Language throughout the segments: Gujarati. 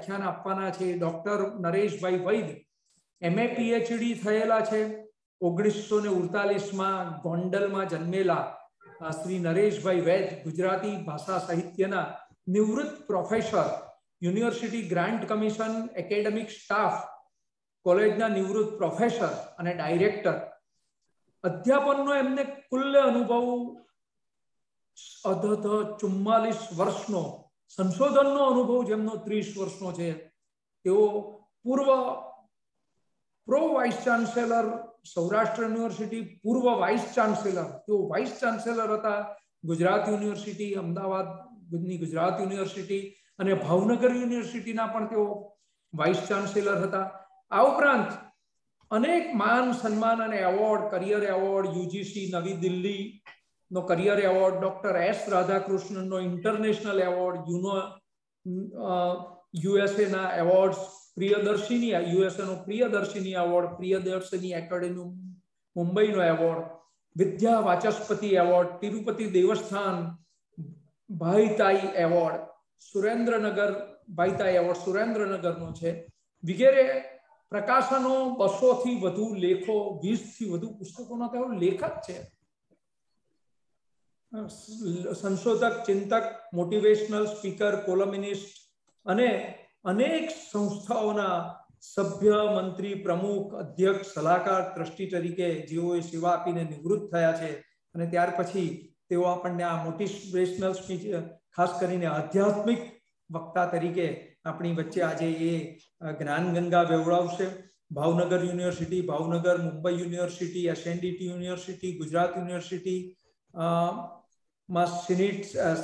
વ્યાખ્યાન આપવાના છે ડોક્ટર નરેશભાઈ વૈદ, MA PhD થયેલા છે. 1949માં ગોંડલમાં જન્મેલા શ્રી નરેશભાઈ વૈદ ગુજરાતી ભાષા સાહિત્યના નિવૃત્ત professor, university grant commission academic staff કોલેજના નિવૃત્ત પ્રોફેસર અને ડાયરેક્ટર. અધ્યાપનનો એમને કુલ અનુભવ 44 વર્ષનો, સંશોધનનો અનુભવ જેમનો 30 વર્ષનો છે. તેઓ પૂર્વ pro vice chancellor Saurashtra university, પૂર્વ વાઇસ ચાન્સેલર, તેઓ વાઇસ ચાન્સેલર હતા ગુજરાત યુનિવર્સિટી, અમદાવાદની ગુજરાત યુનિવર્સિટી અને ભાવનગર યુનિવર્સિટીના પણ તેઓ વાઇસ ચાન્સેલર હતા. આ ઉપરાંત અનેક માન સન્માન અને award, career award, UGC Navi Delhi નો કરિયર એવોર્ડ, ડોક્ટર S રાધાકૃષ્ણનનો ઇન્ટરનેશનલ એવોર્ડ, USA ના એવોર્ડ્સ, પ્રિયદર્શિની USA નો પ્રિયદર્શિની એવોર્ડ, પ્રિયદર્શિની એકેડેમી મુંબઈનો એવોર્ડ, વિદ્યા વાચસ્પતિ એવોર્ડ, તિરુપતિ દેવસ્થાન ભાઈતાઈ એવોર્ડ, સુરેન્દ્રનગર ભાઈતાઈ એવોર્ડ સુરેન્દ્રનગરનો છે, વગેરે પ્રકાશનો, 200 થી વધુ લેખો, 20 થી વધુ પુસ્તકોના તેઓ લેખક છે. સંશોધક, ચિંતક, મોટિવેશનલ સ્પીકર, કોલમિનિસ્ટ અને અનેક સંસ્થાઓના સભ્ય, મંત્રી, પ્રમુખ, અધ્યક્ષ, સલાહકાર, ટ્રસ્ટી તરીકે જેઓએ સેવા આપીને નિવૃત્ત થયા છે. અને ત્યાર પછી તેઓ આપણને આ મોટિવેશનલ સ્પીચ, ખાસ કરીને આધ્યાત્મિક વક્તા તરીકે આપણી વચ્ચે આજે એ જ્ઞાન ગંગા વેવડાવશે. Bhavnagar university, Bhavnagar, Mumbai university, SNDT university, Gujarat university માં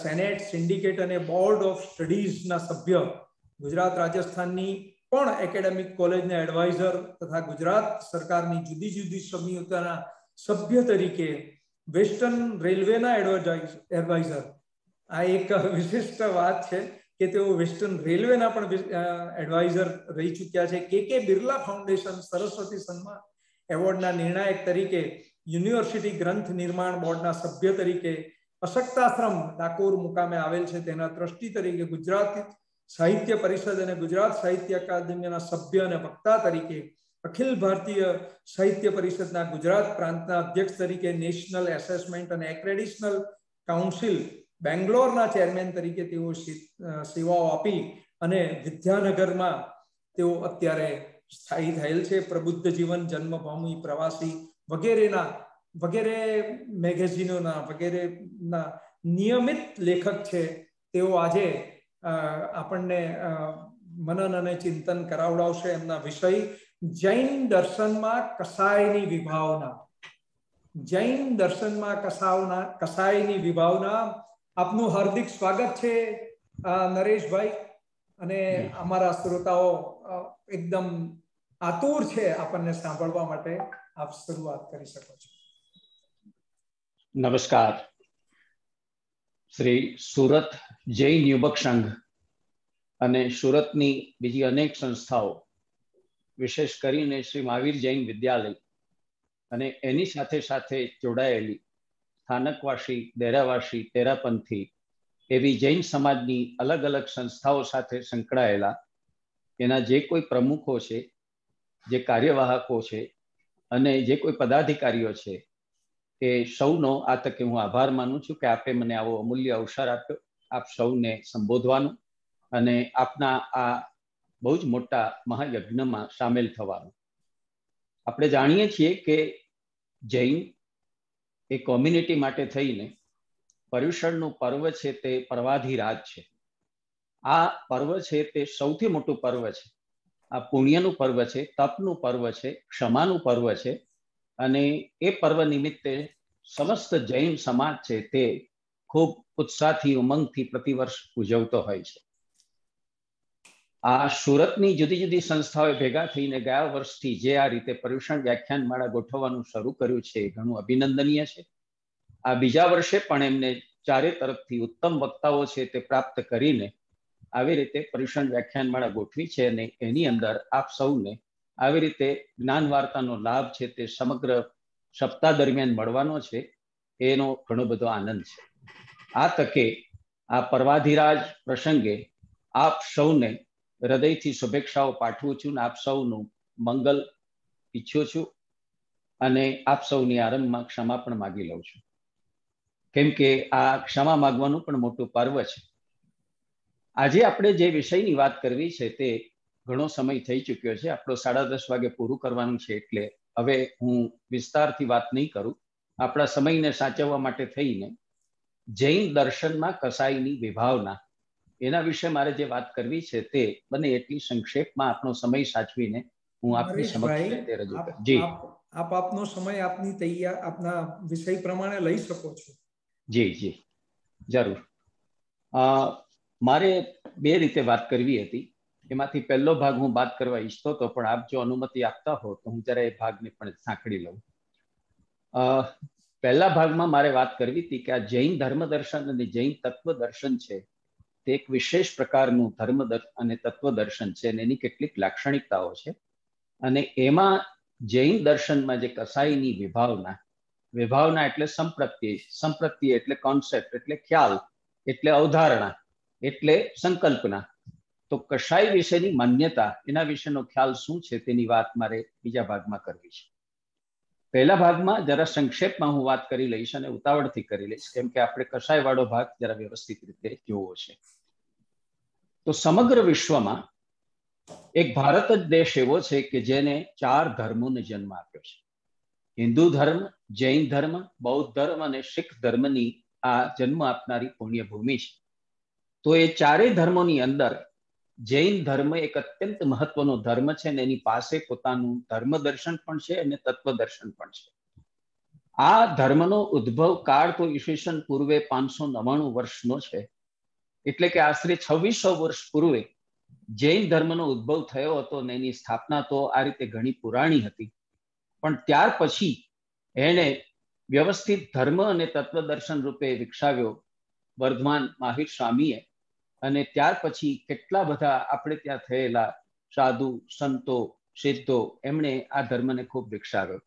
સેનેટ, સિન્ડિકેટ અને બોર્ડ ઓફ સ્ટડીઝના સભ્ય, ગુજરાત રાજસ્થાનની પણ એકેડેમિક કોલેજના એડવાઇઝર તથા ગુજરાત સરકારની જુદી જુદી સમિતિઓના સભ્ય તરીકે વેસ્ટર્ન રેલવેના એડવાઇઝર. આ એક વિશિષ્ટ વાત છે કે તેઓ વેસ્ટર્ન રેલવેના પણ એડવાઇઝર રહી ચૂક્યા છે. KK બિરલા ફાઉન્ડેશન સરસ્વતી સન્માન એવોર્ડના નિર્ણાયક તરીકે, યુનિવર્સિટી ગ્રંથ નિર્માણ બોર્ડના સભ્ય તરીકે, અશક્તાશ્રમ ડાકોર મુકામે આવેલ છે તેના ટ્રસ્ટી તરીકે, ગુજરાત સાહિત્ય પરિષદ અને ગુજરાત સાહિત્ય અકાદમીના સભ્ય અને વક્તા તરીકે, અખિલ ભારતીય સાહિત્ય પરિષદના ગુજરાત પ્રાંતના અધ્યક્ષ તરીકે, નેશનલ એસેસમેન્ટ અને એક્રેડિશનલ કાઉન્સિલ બેંગ્લોરના ચેરમેન તરીકે તેઓ સેવાઓ આપી અને વિદ્યાનગરમાં તેઓ અત્યારે સ્થાયી થયેલ છે. પ્રબુદ્ધ જીવન, જન્મભૂમિ, પ્રવાસી વગેરે મેગેઝિનોના વગેરેના નિયમિત લેખક છે. તેઓ આજે આપણને મનન અને ચિંતન કરાવડાવશે. એમના વિષય જૈન દર્શનમાં કસાયની વિભાવના. જૈન દર્શનમાં કસાયની વિભાવના. આપનું હાર્દિક સ્વાગત છે નરેશભાઈ. અને અમારા શ્રોતાઓ એકદમ આતુર છે આપણને સાંભળવા માટે. આપ શરૂઆત કરી શકો છો. નમસ્કાર. શ્રી સુરત જૈન યુવક સંઘ અને સુરતની બીજી અનેક સંસ્થાઓ, વિશેષ કરીને શ્રી મહાવીર જૈન વિદ્યાલય અને એની સાથે સાથે જોડાયેલી સ્થાનકવાસી, દેરાવાસી, તેરાપંથી એવી જૈન સમાજની અલગ અલગ સંસ્થાઓ સાથે સંકળાયેલા એના જે કોઈ પ્રમુખો છે, જે કાર્યવાહકો છે અને જે કોઈ પદાધિકારીઓ છે, એ સૌનો આ તકે હું આભાર માનું છું કે આપે મને આવો અમૂલ્ય અવસર આપ્યો આપ સૌને સંબોધવાનું અને આપના આ બહુ જ મોટા મહાયજ્ઞમાં સામેલ થવાનું. આપણે જાણીએ છીએ કે જૈન એ કોમ્યુનિટી માટે થઈને પર્યુષણનું પર્વ છે તે પર્વાધિરાજ છે. આ પર્વ છે તે સૌથી મોટું પર્વ છે. આ પુણ્યનું પર્વ છે, તપનું પર્વ છે, ક્ષમાનું પર્વ છે અને એ પર્વ નિમિત્તે સમસ્ત જૈન સમાજ છે તે ખૂબ ઉત્સાહથી, ઉમંગથી પ્રતિવર્ષ ઉજવતો હોય છે. આ સુરતની જુદી જુદી સંસ્થાઓએ ભેગા થઈને ગયા વર્ષથી જે આ રીતે પર્યુષણ વ્યાખ્યાનમાળા ગોઠવવાનું શરૂ કર્યું છે એ ઘણું અભિનંદનીય છે. આ બીજા વર્ષે પણ એમને ચારે તરફથી ઉત્તમ વક્તાઓ છે તે પ્રાપ્ત કરીને આવી રીતે પર્યુષણ વ્યાખ્યાનમાળા ગોઠવી છે અને એની અંદર આપ સૌને આવી રીતે જ્ઞાન વાર્તાનો લાભ છે તે સમગ્ર સપ્તાહ દરમિયાન મળવાનો છે. એનો ઘણો બધો આનંદ છે. આ તકે આ પર્વાધિરાજ પ્રસંગે આપ સૌને હૃદયથી શુભેચ્છાઓ પાઠવું છું અને આપ સૌનું મંગલ ઈચ્છું છું અને આપ સૌની આરંભમાં ક્ષમા પણ માગી લઉં છું, કેમ કે આ ક્ષમા માગવાનું પણ મોટું પર્વ છે. આજે આપણે જે વિષયની વાત કરવી છે તે ઘણો સમય થઈ ચૂક્યો છે. આપણો 10:30 વાગે પૂરું કરવાનું છે, એટલે હવે હું વિસ્તારથી વાત નહીં કરું. આપણા સમયને સાચવવા માટે થઈને જૈન દર્શનમાં કસાઈની વિભાવના એના વિશે મારે જે વાત કરવી છે તે બને એટલી સંક્ષેપમાં આપણો સમય સાચવીને હું આપની સમક્ષ તે રજૂ કરું. જી, આપ આપનો સમય આપના વિષય પ્રમાણે લઈ શકો છો. જી જી, જરૂર. મારે બે રીતે વાત કરવી હતી. એમાંથી પહેલો ભાગ હું વાત કરવા ઈચ્છતો હતો, પણ આપ જો અનુમતિ આપતા હો તો હું જરા એ ભાગને પણ સાંકળી લઉં. પહેલા ભાગમાં મારે વાત કરવી હતી કે આ જૈન ધર્મ દર્શન અને જૈન તત્વ દર્શન છે તે એક વિશેષ પ્રકારનું ધર્મ અને તત્વ દર્શન છે અને એની કેટલીક લાક્ષણિકતાઓ છે. અને એમાં જૈન દર્શનમાં જે કસાઈની વિભાવના એટલે સંપ્રત્તિ એટલે કોન્સેપ્ટ, એટલે ખ્યાલ, એટલે અવધારણા, એટલે સંકલ્પના. તો કસાઈ વિશેની માન્યતા, એના વિશેનો ખ્યાલ શું છે તેની વાત મારે બીજા ભાગમાં કરવી છે. પહેલા ભાગમાં જરા સંક્ષેપમાં હું વાત કરી લઈશ અને ઉતાવળથી કરી લઈશ, કેમ કે આપણે કસાઈ વાળો ભાગ જરા વ્યવસ્થિત રીતે જોવો છે. તો સમગ્ર વિશ્વમાં એક ભારત જ દેશ એવો છે કે જેને 4 ધર્મોને જન્મ આપ્યો છે. હિન્દુ ધર્મ, જૈન ધર્મ, બૌદ્ધ ધર્મ અને શીખ ધર્મની આ જન્મ આપનારી પુણ્યભૂમિ છે. તો એ 4 ધર્મોની અંદર જૈન ધર્મ એક અત્યંત મહત્વનો ધર્મ છે અને એની પાસે પોતાનું ધર્મ દર્શન પણ છે અને તત્વ દર્શન પણ છે. આ ધર્મનો ઉદ્ભવ કાળ તો ઈસવીસન પૂર્વે 599 વર્ષનો છે, એટલે કે આશરે 2600 વર્ષ પૂર્વે જૈન ધર્મનો ઉદ્ભવ થયો હતો અને એની સ્થાપના તો આ રીતે ઘણી પુરાણી હતી. પણ ત્યાર પછી એણે વ્યવસ્થિત ધર્મ અને તત્વદર્શન રૂપે વિકસાવ્યો વર્ધમાન મહાવીર સ્વામીએ. અને ત્યાર પછી કેટલા બધા આપણે ત્યાં થયેલા સાધુ, સંતો, સિદ્ધો, એમણે આ ધર્મને ખૂબ વિકસાવ્યો.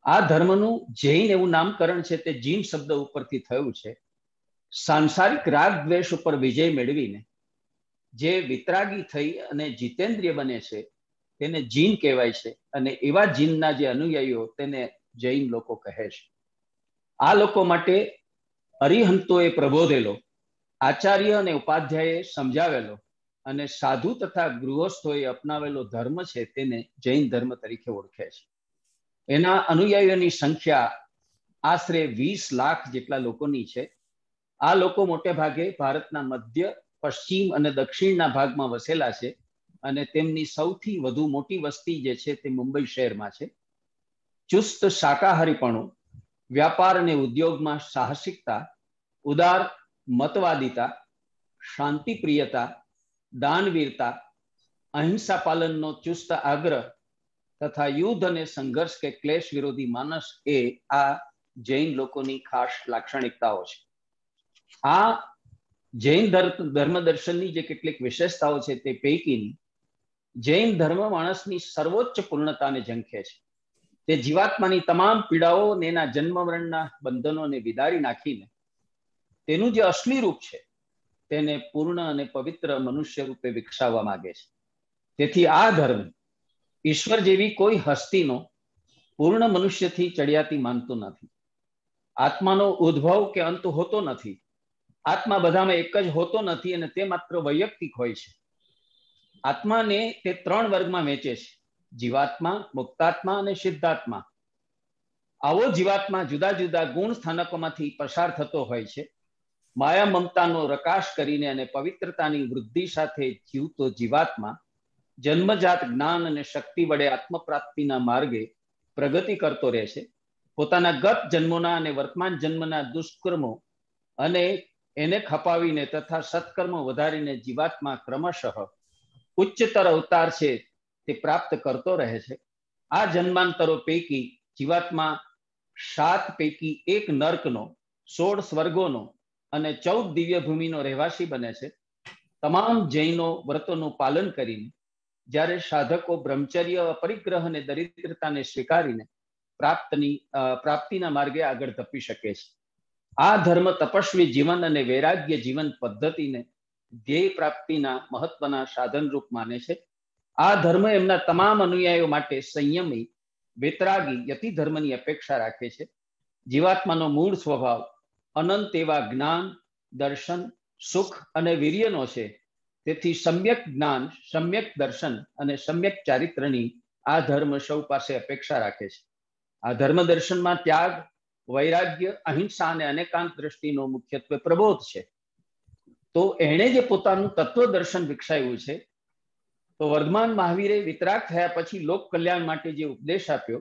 આ ધર્મનું જૈન એવું નામકરણ છે તે જીન શબ્દ ઉપરથી થયું છે. સાંસારિક રાગ દ્વેષ ઉપર વિજય મેળવીને જે વિતરાગી થઈ અને જીતેન્દ્રિય બને છે તેને જીન કહેવાય છે, અને એવા જીનના જે અનુયાયીઓ તેને જૈન લોકો કહે છે. આ લોકો માટે અરિહંતોએ પ્રબોધેલો, આચાર્ય અને ઉપાધ્યાયે સમજાવેલો અને સાધુ તથા ગૃહસ્થોએ અપનાવેલો ધર્મ છે તેને જૈન ધર્મ તરીકે ઓળખે છે. એના અનુયાયીઓની સંખ્યા આશરે 20 લાખ જેટલા લોકોની છે. આ લોકો મોટે ભાગે ભારતના મધ્ય, પશ્ચિમ અને દક્ષિણના ભાગમાં વસેલા છે અને તેમની સૌથી વધુ મોટી વસ્તી જે છે તે મુંબઈ શહેરમાં છે. ચુસ્ત શાકાહારીપણું, વ્યાપાર અને ઉદ્યોગમાં સાહસિકતા, ઉદાર મતવાદિતા, શાંતિપ્રિયતા, દાનવીરતા, અહિંસા પાલનનો ચુસ્ત આગ્રહ તથા યુદ્ધ અને સંઘર્ષ કે ક્લેશ વિરોધી માનસ એ આ જૈન લોકોની ખાસ લાક્ષણિકતાઓ છે. આ જૈન ધર્મ દર્શનની જે કેટલીક વિશેષતાઓ છે તે પૈકીની જૈન ધર્મ માણસની સર્વોચ્ચ પૂર્ણતાને ઝંખે છે. તે જીવાત્માની તમામ પીડાઓ અને એના જન્મ મરણના બંધનોને વિદારી નાખીને તેનું જે અસલી રૂપ છે તેને પૂર્ણ અને પવિત્ર મનુષ્ય રૂપે વિકસાવવા માંગે છે. તેથી આ ધર્મ ઈશ્વર જેવી કોઈ હસ્તીનો પૂર્ણ મનુષ્યથી ચડિયાતી માનતો નથી. આત્માનો ઉદ્ભવ કે અંત હોતો નથી. આત્મા બધામાં એક જ હોતો નથી અને તે માત્ર વૈયક્તિક હોય છે. આત્માને તે 3 વર્ગમાં વહેંચે છે: જીવાત્મા, મુક્તાત્મા અને સિદ્ધાત્મા. આવો જીવાત્મા જુદા જુદા ગુણ સ્થાનકોમાંથી પસાર થતો હોય છે. માયા મમતાનો રકાશ કરીને અને પવિત્રતાની વૃદ્ધિ સાથે જીવતો જીવાત્મા જન્મજાત જ્ઞાન અને શક્તિ વડે આત્મપ્રાપ્તિના માર્ગે પ્રગતિ કરતો રહે છે. પોતાના ગત જન્મોના અને વર્તમાન જન્મના દુષ્કર્મો અને એને ખપાવીને તથા સત્કર્મો વધારીને જીવાત્મા ક્રમશઃ ઉચ્ચતર અવતાર છે તે પ્રાપ્ત કરતો રહે છે. આ જન્માંતરો પૈકી જીવાત્મા 7 પૈકી 1 નર્કનો, 16 સ્વર્ગોનો અને 14 દિવ્ય ભૂમિનો રહેવાસી બને છે. તમામ જૈનો વ્રતોનું પાલન કરીને જ્યારે સાધકો બ્રહ્મચર્ય, પરિગ્રહ અને દરિદ્રતાને સ્વીકારીને પ્રાપ્તિના માર્ગે આગળ ધપી શકે છે. આ ધર્મ તપસ્વી જીવન અને વૈરાગ્ય જીવન પદ્ધતિને ધ્યેય પ્રાપ્તિના મહત્વના સાધન રૂપ માને છે. આ ધર્મ એમના તમામ અનુયાયીઓ માટે સંયમી, વિતરાગી, યતિ ધર્મની અપેક્ષા રાખે છે. જીવાત્માનો મૂળ સ્વભાવ અનંત એવા જ્ઞાન, દર્શન, સુખ અને વીર્યનો છે. તેથી સમ્યક જ્ઞાન, સમ્યક દર્શન અને સમ્યક ચારિત્રની આ ધર્મ સૌ પાસે અપેક્ષા રાખે છે. આ ધર્મ દર્શનમાં ત્યાગ, વૈરાગ્ય, અહિંસા અને અનેકાંત દ્રષ્ટિનો મુખ્યત્વે પ્રબોધ છે. તો એણે જે પોતાનું તત્વ દર્શન વિકસાવ્યું છે, તો વર્ધમાન મહાવીરે વિતરાગ થયા પછી લોક કલ્યાણ માટે જે ઉપદેશ આપ્યો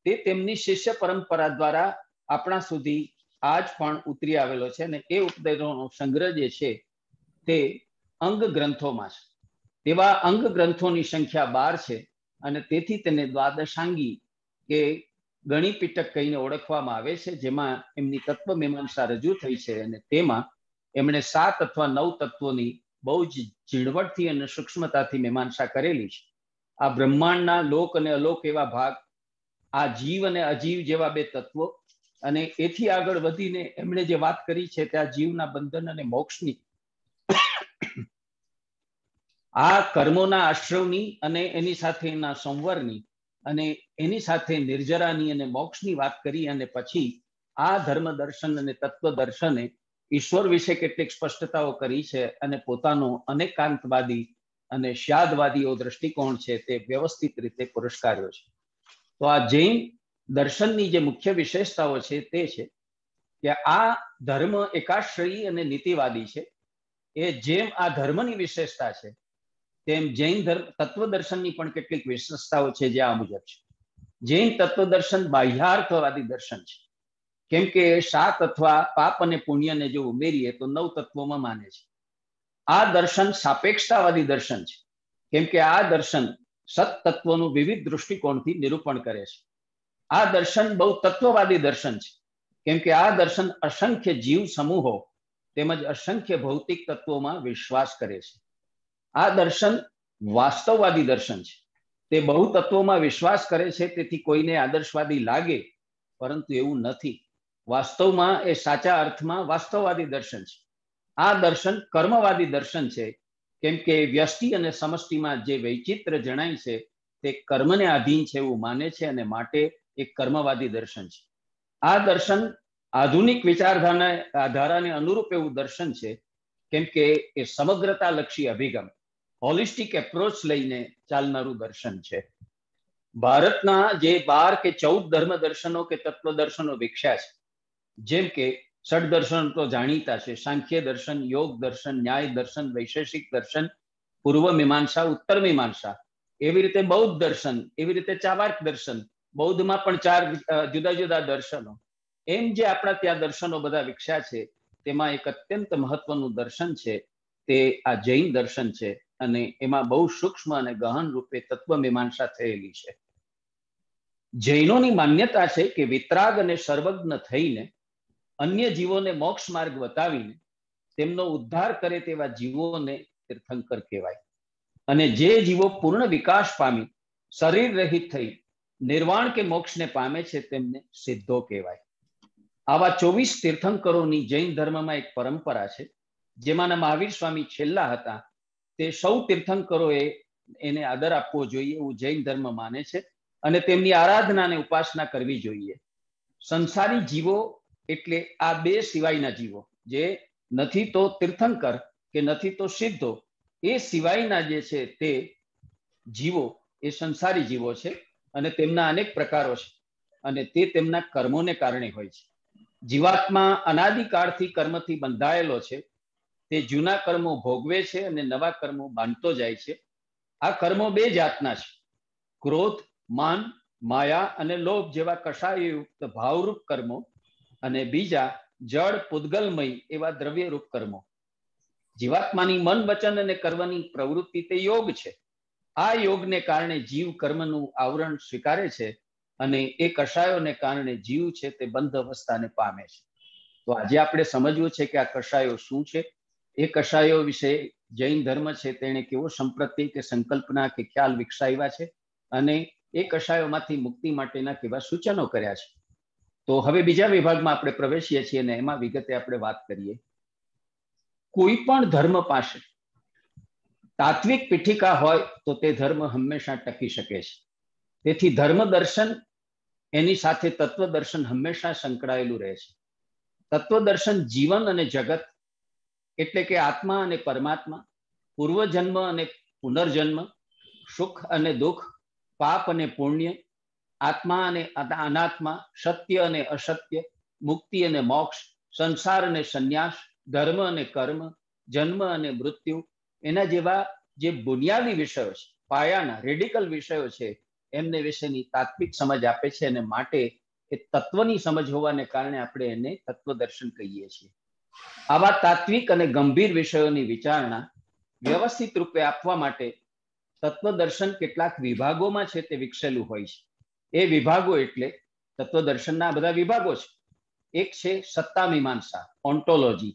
તે તેમની શિષ્ય પરંપરા દ્વારા આપણા સુધી આજ પણ ઉતરી આવેલો છે. અને એ ઉપદેશોનો સંગ્રહ જે છે તે અંગ ગ્રંથોમાં છે. તેવા અંગ ગ્રંથોની સંખ્યા 12 છે અને તેથી તેને દ્વાદશાંગી કે ગણિપીટક કહીને ઓળખવામાં આવે છે, જેમાં એમની તત્વ મીમાંસા રજૂ થઈ છે. અને તેમાં એમણે 7 અથવા 9 તત્વોની બહુ જ ઝીણવટથી અને સૂક્ષ્મતાથી મીમાંસા કરેલી છે. આ બ્રહ્માંડના લોક અને અલોક એવા ભાગ, આ જીવ અને અજીવ જેવા 2 તત્વો, અને એથી આગળ વધીને એમણે જે વાત કરી છે તે આ જીવના બંધન અને મોક્ષની, આ કર્મોના આશ્રવની અને એની સાથે એના સંવરની અને એની સાથે નિર્જરાની અને મોક્ષની વાત કરી. અને પછી આ ધર્મ દર્શન અને તત્વ દર્શને ઈશ્વર વિશે કેટલીક સ્પષ્ટતાઓ કરી છે અને પોતાનો અનેકાંતવાદી અને શ્યાદવાદીઓ દ્રષ્ટિકોણ છે તે વ્યવસ્થિત રીતે પુરસ્કાર્યો છે. તો આ જૈન દર્શનની જે મુખ્ય વિશેષતાઓ છે તે છે કે આ ધર્મ એકાશ્રયી અને નીતિવાદી છે. એ જેમ આ ધર્મની વિશેષતા છે તેમ જૈન તત્વ દર્શનની પણ કેટલીક વિશેષતાઓ છે જે આ મુજબ છે. જૈન તત્વ દર્શન બાહ્યાર્થવાદી દર્શન છે, કેમ કે 7 અથવા પાપ અને પુણ્યને જો ઉમેરીએ તો 9 તત્વોમાં માને છે. આ દર્શન સાપેક્ષતાવાદી દર્શન છે, કેમ કે આ દર્શન સત તત્વોનું વિવિધ દૃષ્ટિકોણથી નિરૂપણ કરે છે. આ દર્શન બહુ તત્વવાદી દર્શન છે, કેમ કે આ દર્શન અસંખ્ય જીવ સમૂહો તેમજ અસંખ્ય ભૌતિક તત્વોમાં વિશ્વાસ કરે છે. આ દર્શન વાસ્તવવાદી દર્શન છે. તે બહુ તત્વોમાં વિશ્વાસ કરે છે, તેથી કોઈને આદર્શવાદી લાગે, પરંતુ એવું નથી. વાસ્તવમાં એ સાચા અર્થમાં વાસ્તવવાદી દર્શન છે. આ દર્શન કર્મવાદી દર્શન છે, કેમ કે વ્યષ્ટિ અને સમષ્ટિમાં જે વૈચિત્ર જણાય છે તે કર્મને આધીન છે એવું માને છે અને માટે એક કર્મવાદી દર્શન છે. આ દર્શન આધુનિક વિચારધારાને અનુરૂપ એવું દર્શન છે, કેમ કે એ સમગ્રતાલક્ષી અભિગમ, હોલિસ્ટિક એપ્રોચ લઈને ચાલનારું દર્શન છે. ભારતના જે 12 કે 14 ધર્મ દર્શનો કે તત્વ દર્શનો વિકસ્યા છે, જેમ કે ષડ દર્શન તો જાણીતા છે, સાંખ્ય દર્શન, યોગ દર્શન, ન્યાય દર્શન, વૈશેષિક દર્શન, પૂર્વ મીમાંસા, ઉત્તર મીમાંસા, એવી રીતે બૌદ્ધ દર્શન, એવી રીતે ચાવાર્ક દર્શન, બૌદ્ધમાં પણ 4 જુદા જુદા દર્શનો. એમ જે આપણા ત્યાં દર્શનો બધા વિકસ્યા છે, તેમાં એક અત્યંત મહત્વનું દર્શન છે તે આ જૈન દર્શન છે. અને એમાં બહુ સૂક્ષ્મ અને ગહન રૂપે તત્વ મીમાંસા થયેલી છે. જૈનોની માન્યતા છે કે વિતરાગ અને સર્વજ્ઞ થઈને અન્ય જીવોને મોક્ષ માર્ગ બતાવીને તેમનો ઉદ્ધાર કરે તેવા જીવોને તીર્થંકર કહેવાય. અને જે જીવો પૂર્ણ વિકાસ પામી શરીર રહિત થઈ નિર્વાણ કે મોક્ષને પામે છે તેમને સિદ્ધો કહેવાય. આવા 24 તીર્થંકરોની જૈન ધર્મમાં એક પરંપરા છે, જેમાંના મહાવીર સ્વામી છેલ્લા હતા. તે સૌ તીર્થંકરોએ એને આદર આપવો જોઈએ એવું જૈન ધર્મ માને છે અને તેમની આરાધના અને ઉપાસના કરવી જોઈએ. સંસારી જીવો એટલે આ 2 સિવાયના જીવો, જે નથી તો તીર્થંકર કે નથી તો સિદ્ધો, એ સિવાયના જે છે તે જીવો એ સંસારી જીવો છે અને તેમના અનેક પ્રકારો છે અને તે તેમના કર્મોને કારણે હોય છે. જીવાત્મા અનાદિકાળથી કર્મથી બંધાયેલો છે. તે જૂના કર્મો ભોગવે છે અને નવા કર્મો બાંધતો જાય છે. આ કર્મો 2 જાતના છે, ક્રોધ, માન, માયા અને લોભ જેવા કષાયયુક્ત ભાવરૂપ કર્મો, અને બીજા જળ પૂદગલમય એવા દ્રવ્યરૂપ કર્મો. જીવાત્માની મન, વચન અને કર્મની પ્રવૃત્તિ તે યોગ છે. આ યોગને કારણે જીવ કર્મનું આવરણ સ્વીકારે છે અને એ કષાયોને કારણે જીવ છે તે બંધ અવસ્થાને પામે છે. તો આજે આપણે સમજવું છે કે આ કષાયો શું છે. એ કષાયો વિશે જૈન ધર્મ છે તેણે કેવો સંપ્રતિ કે સંકલ્પના કે ખ્યાલ વિકસાવ્યા છે અને એ કષાયોમાંથી મુક્તિ માટેના કેવા સૂચનો કર્યા છે. તો હવે બીજા વિભાગમાં આપણે પ્રવેશીએ છીએ અને એમાં વિગતે આપણે વાત કરીએ. કોઈ પણ ધર્મ પાસે તાત્વિક પીઠિકા હોય તો તે ધર્મ હંમેશા ટકી શકે છે. તેથી ધર્મ દર્શન એની સાથે તત્વ દર્શન હંમેશા સંકળાયેલું રહે છે. તત્વ દર્શન જીવન અને જગત એટલે કે આત્મા અને પરમાત્મા, પૂર્વજન્મ અને પુનર્જન્મ, સુખ અને દુઃખ, પાપ અને પુણ્ય, આત્મા અને અનાત્મા, સત્ય અને અસત્ય, મુક્તિ અને મોક્ષ, સંસાર અને સંન્યાસ, ધર્મ અને કર્મ, જન્મ અને મૃત્યુ, એના જેવા જે બુનિયાદી વિષયો છે, પાયાના રેડિકલ વિષયો છે, એમને વિશેની તાત્વિક સમજ આપે છે. અને માટે એ તત્વની સમજ હોવાને કારણે આપણે એને તત્વદર્શન કહીએ છીએ. આવા તાત્વિક અને ગંભીર વિષયોની વિચારણા વ્યવસ્થિત રૂપે આપવા માટે તત્વદર્શન કેટલાક વિભાગોમાં છે તે વિકસેલું હોય છે. એ વિભાગો એટલે તત્વદર્શનના બધા વિભાગો છે. એક છે સત્તા મીમાંસા, ઓન્ટોલોજી,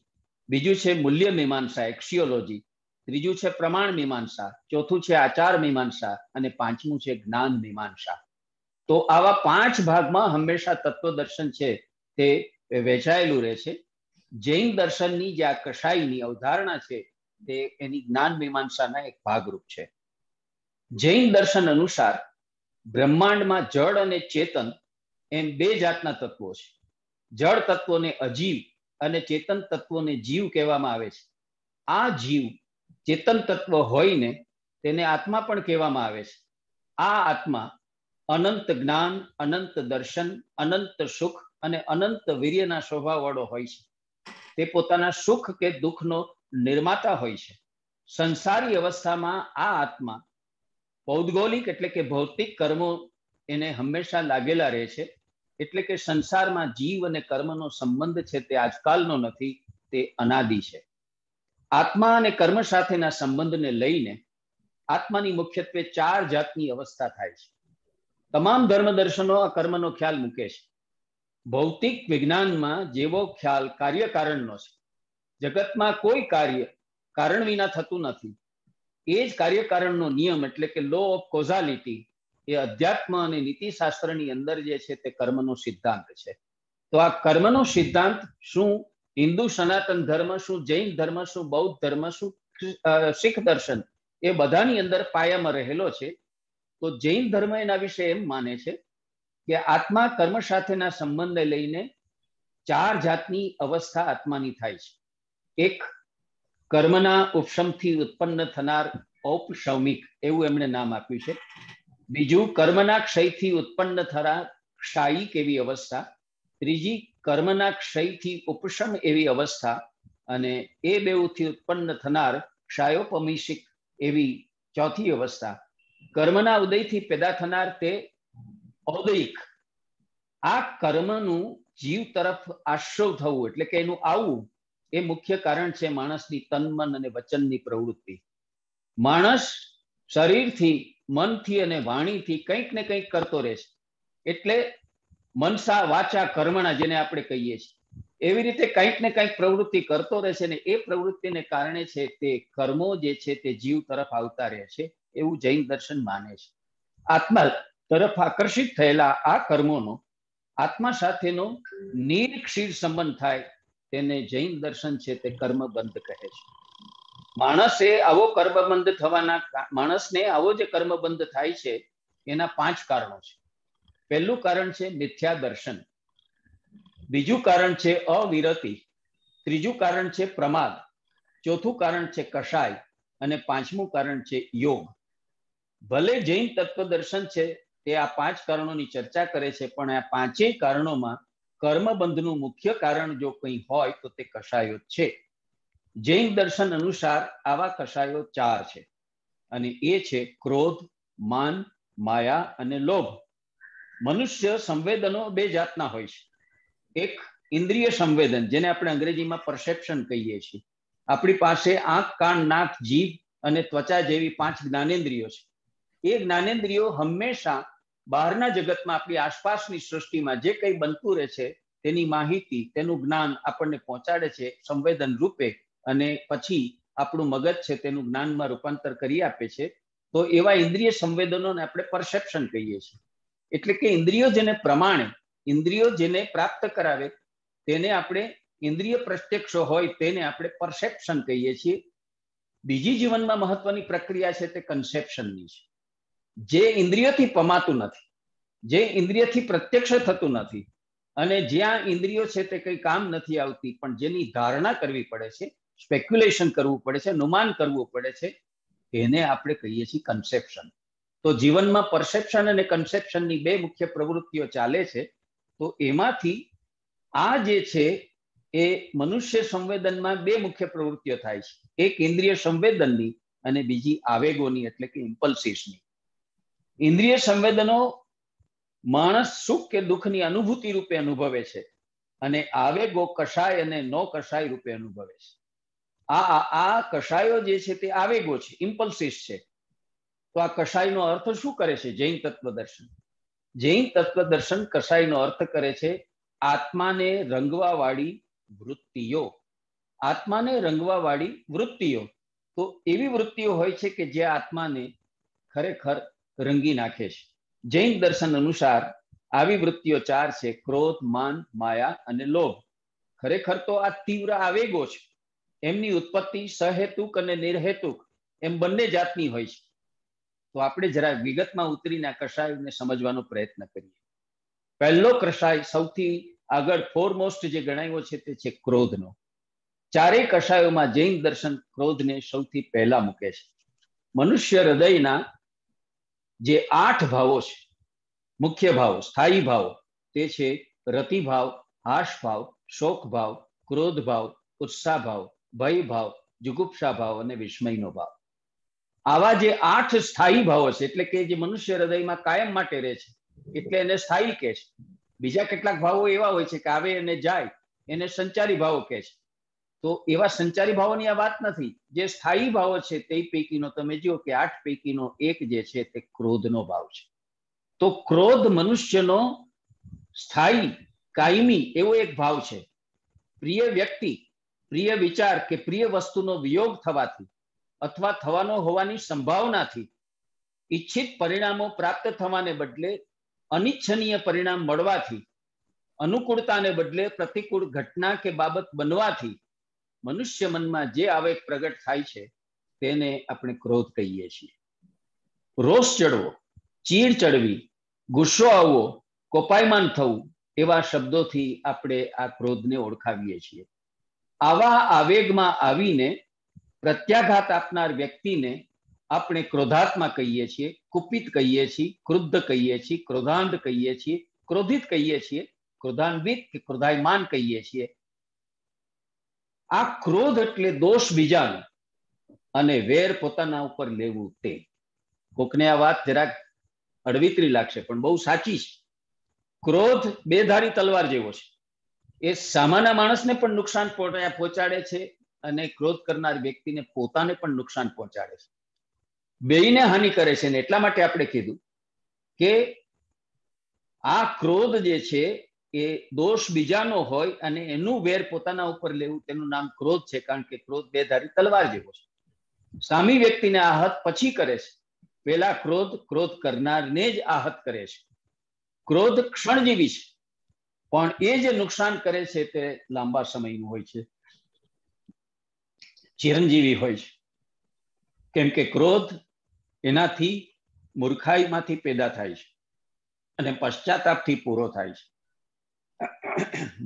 બીજું છે મૂલ્ય મીમાંસા, એક્સિયોલોજી, ત્રીજું છે પ્રમાણ મીમાંસા, ચોથું છે આચાર મીમાંસા અને પાંચમું છે જ્ઞાન મીમાંસા. તો આવા 5 ભાગમાં હંમેશા તત્વદર્શન છે તે વહેંચાયેલું રહે છે. જૈન દર્શનની જે આ કશાયની અવધારણા છે તે એની જ્ઞાન મીમાંસાના એક ભાગરૂપ છે. જૈન દર્શન અનુસાર બ્રહ્માંડમાં જળ અને ચેતન એમ 2 જાતના તત્વો છે. જળ તત્વોને અજીવ અને ચેતન તત્વોને જીવ કહેવામાં આવે છે. આ જીવ ચેતન તત્વ હોઈને તેને આત્મા પણ કહેવામાં આવે છે. આ આત્મા અનંત જ્ઞાન, અનંત દર્શન, અનંત સુખ અને અનંત વીર્યના સ્વભાવવાળો હોય છે. તે પોતાના સુખ કે દુઃખનો નિર્માતા હોય છે. સંસારી અવસ્થામાં આ આત્મા પૌદ્ગોલિક એટલે કે ભૌતિક કર્મો એને હંમેશા લાગેલા રહે છે. એટલે કે સંસારમાં જીવ અને કર્મનો સંબંધ છે તે આજકાલનો નથી, તે અનાદિ છે. આત્મા અને કર્મ સાથેના સંબંધને લઈને આત્માની મુખ્યત્વે 4 જાતની અવસ્થા થાય છે. તમામ ધર્મ દર્શનો આ કર્મનો ખ્યાલ મૂકે છે. ભૌતિક વિજ્ઞાનમાં જેવો ખ્યાલ કાર્યકારણનો છે, જગતમાં કોઈ કાર્ય કારણ વિના થતું નથી, એ જ કાર્યકારણનો નિયમ એટલે કે લો ઓફ કોઝાલિટી એ અધ્યાત્મ અને નીતિશાસ્ત્રની અંદર જે છે તે કર્મનો સિદ્ધાંત છે. તો આ કર્મનો સિદ્ધાંત શું હિન્દુ સનાતન ધર્મ, શું જૈન ધર્મ, શું બૌદ્ધ ધર્મ, શું શીખ દર્શન, એ બધાની અંદર પાયામાં રહેલો છે. તો જૈન ધર્મ એના વિશે એમ માને છે કે આત્મા કર્મ સાથેના સંબંધને લઈને 4 જાતની અવસ્થા આત્માની થાય છે. એક, કર્મના ઉપશમથી ઉત્પન્ન થનાર ઔપશૌમિક, એવું એમણે નામ આપ્યું છે. બીજું, કર્મના ક્ષયથી ઉત્પન્ન થનાર ક્ષાયિક એવી અવસ્થા. ત્રીજી, કર્મના ક્ષયથી ઉપશમ એવી અવસ્થા. અને એ બેઉથી ઉત્પન્ન થનાર ક્ષાયોપમિષિક એવી ચોથી અવસ્થા. કર્મના ઉદયથી પેદા થનાર તે ઔદયિક. આ કર્મનું જીવ તરફ આશ્રવ થવું એટલે કે એનું આવવું એ મુખ્ય કારણ છે માણસની તન, મન અને વચનની પ્રવૃત્તિ. માણસ શરીરથી, મનથી અને વાણીથી કંઈક ને કંઈક કરતો રહે છે. એટલે મનસા વાચા કર્મણા જેને આપણે કહીએ છીએ, એવી રીતે કંઈક ને કંઈક પ્રવૃત્તિ કરતો રહે છે. ને એ પ્રવૃત્તિને કારણે છે તે કર્મો જે છે તે જીવ તરફ આવતા રહે છે, એવું જૈન દર્શન માને છે. આત્મા તરફ આકર્ષિત થયેલા આ કર્મોનો આત્મા સાથેનો નિરક્ષીર સંબંધ થાય તેને જૈન દર્શન છે તે કર્મબંધ કહે છે. માણસને આવો જે કર્મબંધ થાય છે એના 5 કારણો છે. પહેલું કારણ છે મિથ્યા દર્શન, બીજું કારણ છે અવિરતિ, ત્રીજું કારણ છે પ્રમાદ, ચોથું કારણ છે કષાય અને 5મું કારણ છે યોગ. ભલે જૈન તત્વદર્શન છે તે આ 5 કારણોની ચર્ચા કરે છે, પણ આ 5 કારણોમાં કર્મબંધનું મુખ્ય કારણ જો કંઈ હોય તો તે કષાયો છે. જૈન દર્શન અનુસાર આવા કષાયો 4 છે અને એ છે ક્રોધ, માન, માયા અને લોભ. મનુષ્ય સંવેદનો 2 જાતના હોય છે. એક ઇન્દ્રિય સંવેદન, જેને આપણે અંગ્રેજીમાં પરસેપ્શન કહીએ છીએ. આપણી પાસે આંખ, કાન, નાક, જીભ અને ત્વચા જેવી 5 જ્ઞાનેન્દ્રિયો છે. એ જ્ઞાનેન્દ્રિયો હંમેશા બહારના જગતમાં, આપણી આસપાસની સૃષ્ટિમાં જે કંઈ બનતું રહે છે તેની માહિતી, તેનું જ્ઞાન આપણને પહોંચાડે છે સંવેદન રૂપે, અને પછી આપણું મગજ છે તેનું જ્ઞાનમાં રૂપાંતર કરી આપે છે. તો એવા ઇન્દ્રિય સંવેદનોને આપણે પરસેપ્શન કહીએ છીએ. એટલે કે ઇન્દ્રિયો જેને પ્રમાણે, ઇન્દ્રિયો જેને પ્રાપ્ત કરાવે તેને આપણે ઇન્દ્રિય પ્રત્યક્ષ હોય તેને આપણે પરસેપ્શન કહીએ છીએ. બીજી જીવનમાં મહત્વની પ્રક્રિયા છે તે કન્સેપ્શનની છે. જે ઇન્દ્રિયથી પમાતું નથી, જે ઇન્દ્રિયથી પ્રત્યક્ષ થતું નથી, અને જ્યાં ઇન્દ્રિયો છે તે કઈ કામ નથી આવતી, પણ જેની ધારણા કરવી પડે છે, સ્પેક્યુલેશન કરવું પડે છે, અનુમાન કરવું પડે છે, એને આપણે કહીએ છીએ કન્સેપ્શન. તો જીવનમાં પરસેપ્શન અને કન્સેપ્શનની બે મુખ્ય પ્રવૃત્તિઓ ચાલે છે. તો એમાંથી આ જે છે એ મનુષ્ય સંવેદનમાં બે મુખ્ય પ્રવૃત્તિઓ થાય છે. એક ઇન્દ્રિય સંવેદનની અને બીજી આવેગોની, એટલે કે ઇમ્પલ્સિસની. ઇન્દ્રિય સંવેદનો માણસ સુખ કે દુઃખની અનુભૂતિ રૂપે અનુભવે છે, અને આવેગો કષાય અને નો કષાય રૂપે અનુભવે છે. આ કષાયો જે છે તે આવેગો છે, ઇમ્પલ્સિસ છે. તો આ કષાયનો અર્થ શું કરે છે? જૈન તત્વદર્શન. જૈન તત્વદર્શન કષાયનો અર્થ કરે છે આત્માને રંગવા વાળી વૃત્તિઓ. આત્માને રંગવા વાળી વૃત્તિઓ. તો એવી વૃત્તિઓ હોય છે કે જે આત્માને ખરેખર રંગી નાખે છે. જૈન દર્શન અનુસાર આવી વૃત્તિઓ ચાર છે: ક્રોધ, માન, માયા અને લોભ. ખરેખર તો આ તીવ્ર આવેગો છે. એમની ઉત્પત્તિ સહેતુક અને નિર્હેતુક એમ બંને જાતની હોય છે. તો આપણે જરા વિગતમાં ઉતરીને આ કષાયને સમજવાનો પ્રયત્ન કરીએ. પહેલો કષાય, સૌથી આગળ ફોરમોસ્ટ જે ગણાયો છે તે છે ક્રોધનો. ચારેય કષાયોમાં જૈન દર્શન ક્રોધને સૌથી પહેલા મૂકે છે. મનુષ્ય હૃદયના જે 8 ભાવો છે, મુખ્ય ભાવો, સ્થાયી ભાવો, તે છે રતિભાવ, હાશ ભાવ, શોક ભાવ, ક્રોધ ભાવ, ઉત્સાહ ભાવ, ભય ભાવ, જુગુપ્સા ભાવ અને વિસ્મયનો ભાવ. આવા જે 8 સ્થાયી ભાવો છે, એટલે કે જે મનુષ્ય હૃદયમાં કાયમ માટે રહે છે, એટલે એને સ્થાયી કહે છે. બીજા કેટલાક ભાવો એવા હોય છે કે આવે અને જાય, એને સંચારી ભાવો કહે છે. તો એવા સંચારી ભાવોની આ વાત નથી. જે સ્થાયી ભાવો છે તે પૈકીનો તમે જુઓ કે 8 પૈકીનો એક જે છે તે ક્રોધનો ભાવ છે. તો ક્રોધ મનુષ્યનો સ્થાયી, કાયમી એવો એક ભાવ છે. પ્રિય વ્યક્તિ, પ્રિય વિચાર કે પ્રિય વસ્તુનો વિયોગ થવાથી અથવા થવાનો હોવાની સંભાવનાથી ઈચ્છિત પરિણામો પ્રાપ્ત થવાને બદલે અનિચ્છનીય પરિણામ મળવાથી, અનુકૂળતાને બદલે પ્રતિકૂળ ઘટના કે બાબત બનવાથી મનુષ્ય મનમાં જે આવેગ પ્રગટ થાય છે તેને આપણે ક્રોધ કહીએ છીએ. રોષ ચડવો, ચીડ ચડવી, ગુસ્સો આવવો, કોપાયમાન થવું, એવા શબ્દોથી આપણે આ ક્રોધને ઓળખાવીએ છીએ. આવા આવેગમાં આવીને પ્રત્યાઘાત આપનાર વ્યક્તિને આપણે ક્રોધાત્મા કહીએ છીએ, કુપિત કહીએ છીએ, ક્રુદ્ધ કહીએ છીએ, ક્રોધાંધ કહીએ છીએ, ક્રોધિત કહીએ છીએ, ક્રોધાન્વિત કે ક્રોધાયમાન કહીએ છીએ. આ ક્રોધ એટલે દોષ બીજાનો અને વેર પોતાના ઉપર લેવું તે. કોકને આ વાત જરાક અડવિતરી લાગશે, પણ બહુ સાચી છે. ક્રોધ બેધારી તલવાર જેવો છે. એ સામાન્ય માણસને પણ નુકસાન પહોંચાડે છે અને ક્રોધ કરનાર વ્યક્તિને પોતાને પણ નુકસાન પહોંચાડે છે. બેયને હાનિ કરે છે. ને એટલા માટે આપણે કીધું કે આ ક્રોધ જે છે એ દોષ બીજાનો હોય અને એનું વેર પોતાના ઉપર લેવું, તેનું નામ ક્રોધ છે. કારણ કે ક્રોધ બેધારી તલવાર જેવો છે. સામી વ્યક્તિને આહત પછી કરે છે. પેલા ક્રોધ કરનારને જ આહત કરે છે. ક્રોધ ક્ષણજીવી છે, પણ એ જે નુકસાન કરે છે તે લાંબા સમયનું હોય છે, ચિરંજીવી હોય છે. કેમ કે ક્રોધ એનાથી મૂર્ખાઈમાંથી પેદા થાય છે અને પશ્ચાતાપથી પૂરો થાય છે.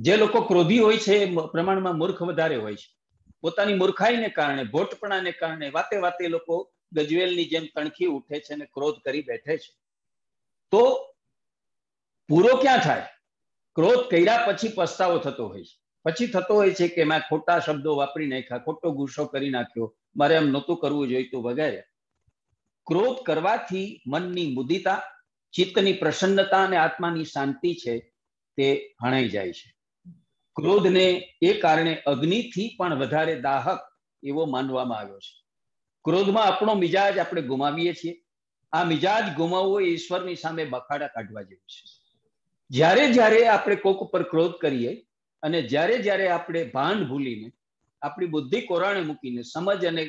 જે લોકો ક્રોધી હોય છે એ પ્રમાણમાં મૂર્ખ વધારે હોય છે. પોતાની મૂર્ખાઈને કારણે, ભોટપણાને કારણે વાતે વાતે લોકો ગજવેલની જેમ તણખી ઉઠે છે અને ક્રોધ કરી બેઠે છે. તો પૂરો ક્યાં થાય? ક્રોધ કર્યા પછી પસ્તાવો થતો હોય છે. પછી થતો હોય છે કે મેં ખોટા શબ્દો વાપરી નાખ્યા, ખોટો ગુસ્સો કરી નાખ્યો, મારે એમ નહોતું કરવું જોઈતું વગેરે. ક્રોધ કરવાથી મનની મુદિતા, ચિત્તની પ્રસન્નતા અને આત્માની શાંતિ છે તે હણાઈ જાય છે. ક્રોધને એ કારણે અગ્નિથી પણ વધારે દાહક એવો માનવામાં આવ્યો છે. ક્રોધમાં આપણો મિજાજ આપણે ગુમાવીએ છીએ. આ મિજાજ ગુમાવવો એ ઈશ્વરની સામે બખાડા કાઢવા જેવું છે. જ્યારે જ્યારે આપણે કોક ઉપર ક્રોધ કરીએ અને જ્યારે જ્યારે આપણે ભાન ભૂલીને, આપણી બુદ્ધિ કોરાણે મૂકીને, સમજ અને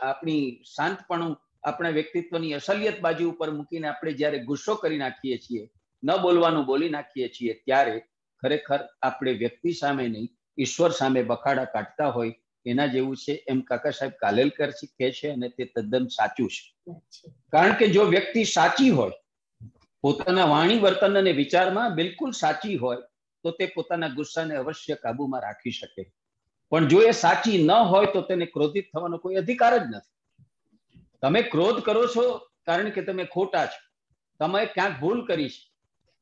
આપણી શાંતપણું, આપણા વ્યક્તિત્વની અસલિયત બાજુ ઉપર મૂકીને આપણે જ્યારે ગુસ્સો કરી નાખીએ છીએ, ન બોલવાનું બોલી નાખીએ છીએ, ત્યારે ખરેખર આપણે વ્યક્તિ સામે નહીં ઈશ્વર સામે બખાડા કાઢતા હોય એના જેવું છે, એમ કાકા સાહેબ કાલેલકર કહે છે, અને તે તદ્દન સાચું છે. કારણ કે જો વ્યક્તિ સાચી હોય, પોતાના વાણી વર્તન અને વિચારમાં બિલકુલ સાચી હોય, તો તે પોતાના ગુસ્સાને અવશ્ય કાબુમાં રાખી શકે. પણ જો એ સાચી ન હોય તો તેને ક્રોધિત થવાનો કોઈ અધિકાર જ નથી. તમે ક્રોધ કરો છો કારણ કે તમે ખોટા છો, તમે ક્યાંક ભૂલ કરી છે,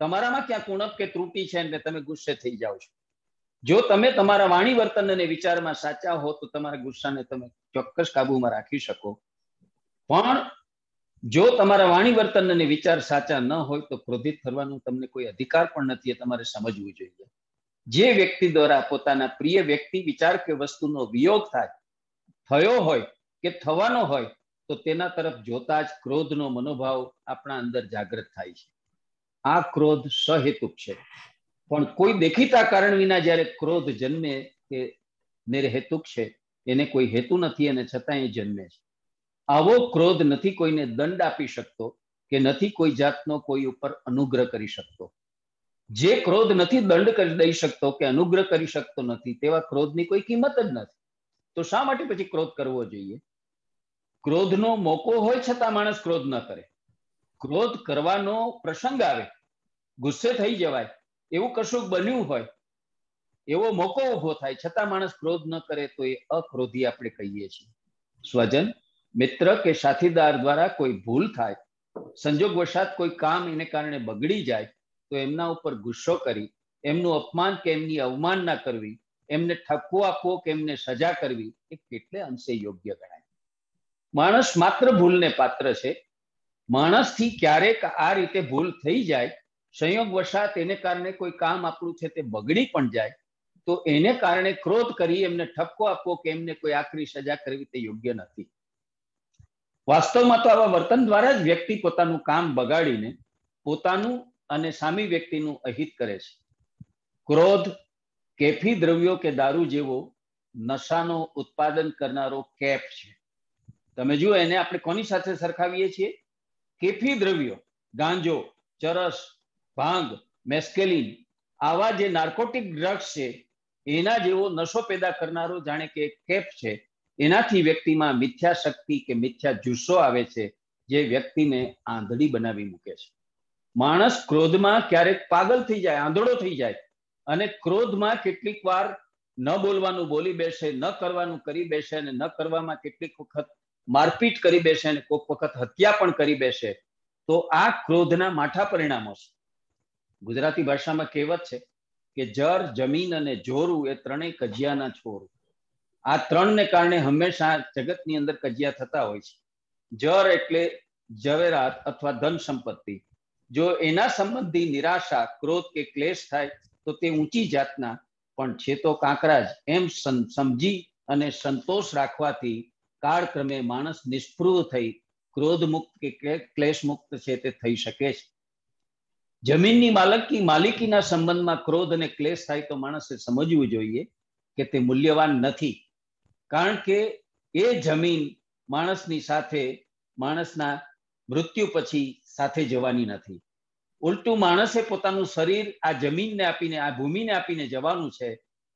તમારામાં ક્યાંક ઉણપ કે ત્રુટિ છે, એટલે તમે ગુસ્સે થઈ જાઓ છો. જો તમે તમારા વાણી વર્તન અને વિચારમાં સાચા હો તો તમારા ગુસ્સાને તમે ચોક્કસ કાબુમાં રાખી શકો. પણ જો તમારા વાણી વર્તન અને વિચાર સાચા ન હોય તો ક્રોધિત થવાનો તમને કોઈ અધિકાર પણ નથી, એ તમારે સમજવું જોઈએ. જે વ્યક્તિ દ્વારા પોતાના પ્રિય વ્યક્તિ, વિચાર કે વસ્તુનો વિયોગ થયો હોય કે થવાનો હોય, તો તેના તરફ જોતા જ ક્રોધનો મનોભાવ આપણા અંદર જાગૃત થાય છે. આ ક્રોધ સહેતુક છે, પણ કોઈ દેખીતા કારણ વિના જ્યારે ક્રોધ જન્મે તે નિર્હેતુક છે, એને કોઈ હેતુ નથી અને છતાં એ જન્મે છે. આવો ક્રોધ નથી કોઈને દંડ આપી શકતો કે નથી કોઈ જાતનો કોઈ ઉપર અનુગ્રહ કરી શકતો. જે ક્રોધ નથી દંડ કરી દઈ શકતો કે અનુગ્રહ કરી શકતો નથી, તેવા ક્રોધની કોઈ કિંમત જ નથી. તો શા માટે પછી ક્રોધ કરવો જોઈએ? ક્રોધનો મોકો હોય છતાં માણસ ક્રોધ ન કરે. ક્રોધ કરવાનો પ્રસંગ આવે, ગુસ્સે થઈ જવાય, એવું કશું બન્યું હોય, એવો મોકો ઉભો થાય, છતાં માણસ ક્રોધ ન કરે તો એ અક્રોધી આપણે કહીએ છીએ. સ્વજન, મિત્ર કે સાથીદાર દ્વારા કોઈ ભૂલ થાય, સંજોગવશાત કોઈ કામ એને કારણે બગડી જાય, તો એમના ઉપર ગુસ્સો કરી એમનું અપમાન કે એમની અવમાનના કરવી, એમને ઠપકો આપવો કે એમને સજા કરવી, એ કેટલે અંશે યોગ્ય ગણાય? માણસ માત્ર ભૂલને પાત્ર છે. માણસથી ક્યારેક આ રીતે ભૂલ થઈ જાય, સંયોગવશાત એને કારણે કોઈ કામ આપણું છે તે બગડી પણ જાય, તો એને કારણે ક્રોધ કરી એમને ઠપકો આપવો કે એમને કોઈ આકરી સજા કરવી તે યોગ્ય નથી. વાસ્તવમાં તો આવા વર્તન દ્વારા જ વ્યક્તિ પોતાનું કામ બગાડીને પોતાનું અને સામી વ્યક્તિનું અહિત કરે છે. ક્રોધ કેફી દ્રવ્યો કે દારૂ જેવો નશાનો ઉત્પાદન કરનારો કેફ છે. તમે જુઓ, એને આપણે કોની સાથે સરખાવીએ છીએ? કેફી દ્રવ્યો, ગાંજો, ચરસ, ભાંગ, મેસ્કેલિન, આવા જે નાર્કોટિક ડ્રગ્સ છે, એના જેવો નશો પેદા કરનારો જાણે કે કેફ છે. એનાથી વ્યક્તિમાં મિથ્યા શક્તિ કે મિથ્યા જુસ્સો આવે છે, જે વ્યક્તિને આંધળી બનાવી મૂકે છે. માણસ ક્રોધમાં ક્યારેક પાગલ થઈ જાય, આંધળો થઈ જાય, અને ક્રોધમાં કેટલીક વાર ન બોલવાનું બોલી બેસે, ન કરવાનું કરી બેસે, અને ન કરવામાં કેટલીક વખત મારપીટ કરી બેસે, અને કોઈક વખત હત્યા પણ કરી બેસે. તો આ ક્રોધના માઠા પરિણામો છે. ગુજરાતી ભાષામાં કહેવત છે કે જર, જમીન અને જોરું એ ત્રણેય કજિયાના છોરું. આ ત્રણને કારણે હંમેશા જગતની અંદર કજિયા થતા હોય છે. જર એટલે ઝવેરાત અથવા ધન સંપત્તિ. જો એના સંબંધી નિરાશા, ક્રોધ કે ક્લેશ થાય તો તે ઊંચી જાતના, પણ છે તો કાંકરા જ, એમ સમજી અને સંતોષ રાખવાથી કાળક્રમે માણસ નિષ્પૃહ થઈ ક્રોધ મુક્ત કે ક્લેશ મુક્ત છે તે થઈ શકે છે. જમીનની માલિકીના સંબંધમાં ક્રોધ અને ક્લેશ થાય તો માણસે સમજવું જોઈએ કે તે મૂલ્યવાન નથી. કારણ કે એ જમીન માણસની સાથે, માણસના મૃત્યુ પછી સાથે જવાની નથી. ઉલટું માણસે પોતાનું શરીર આ જમીનને આપીને, આ ભૂમિને આપીને જવાનું છે.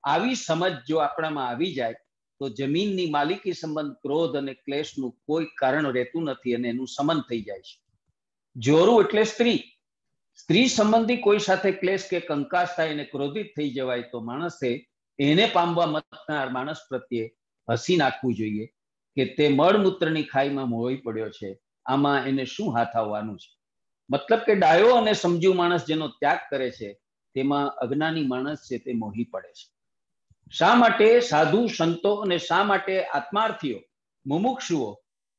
આવી સમજ જો આપણામાં આવી જાય તો જમીનની માલિકી સંબંધ ક્રોધ અને ક્લેશનું કોઈ કારણ રહેતું નથી, અને એનું સમન થઈ જાય છે. જોરું એટલે સ્ત્રી. સ્ત્રી સંબંધી કોઈ સાથે ક્લેશ કે કંકાસ થાય અને ક્રોધિત થઈ જવાય તો માણસે એને પામવા મતનાર માણસ પ્રત્યે હસી નાખવું જોઈએ કે તે મળમૂત્રની ખાઈમાં મોહી પડ્યો છે, આમાં એને શું હાથ આવવાનું છે. મતલબ કે ડાયો અને સમજુ માણસ જેનો ત્યાગ કરે છે, તેમાં અજ્ઞાની માણસ છે તે મોહી પડે છે. શા માટે સાધુ સંતો અને શા માટે આત્માર્થીઓ, મુમુક્ષુઓ,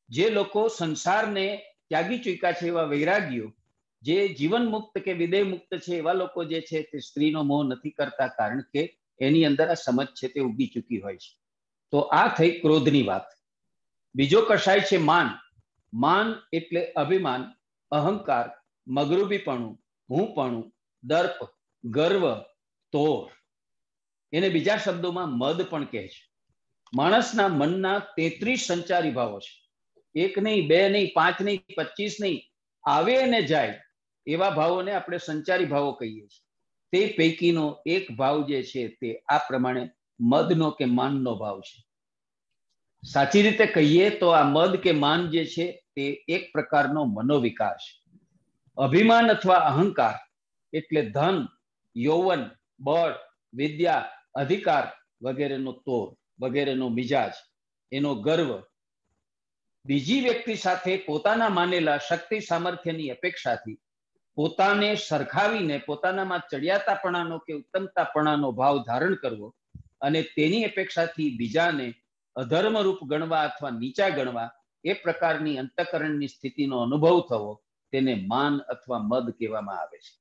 જે લોકો સંસારને ત્યાગી ચૂક્યા છે, એવા વૈરાગીઓ, જે જીવન મુક્ત કે વિદેહ મુક્ત છે, એવા લોકો જે છે તે સ્ત્રીનો મોહ નથી કરતા, કારણ કે એની અંદર આ સમજ છે તે ઉગી ચૂકી હોય છે. તો આ થઈ ક્રોધની વાત. બીજો કશાય છે માન. માન એટલે અભિમાન, અહંકાર, મગરૂબીપણું, હુંપણું, દર્પ, ગર્વ, તોર. એને બીજા શબ્દોમાં મદ પણ કહે છે. માણસના મનના 33 સંચારી ભાવો છે. 1 નહીં, 2 નહીં, 5 નહીં, 25 નહીં, આવે અને જાય એવા ભાવોને આપણે સંચારી ભાવો કહીએ છીએ. તે પૈકીનો એક ભાવ જે છે તે આ પ્રમાણે મદનો કે માનનો ભાવ છે. સાચી રીતે કહીએ તો આ મદ કે માન જે છે તે એક પ્રકારનો મનોવિકાર છે. અભિમાન અથવા અહંકાર એટલે ધન, યૌવન, બળ, વિદ્યા, અધિકાર વગેરેનો તોર, વગેરેનો મિજાજ, એનો ગર્વ, બીજી વ્યક્તિ સાથે પોતાના માનેલા શક્તિ સામર્થ્યની અપેક્ષાથી પોતાને સરખાવીને પોતાનામાં ચડિયાતાપણાનો કે ઉત્તમતાપણાનો ભાવ ધારણ કરવો અને તેની અપેક્ષાથી બીજાને અધર્મરૂપ ગણવા અથવા નીચા ગણવા, એ પ્રકારની અંતઃકરણની સ્થિતિનો અનુભવ થવો, તેને માન અથવા મદ કહેવામાં આવે છે.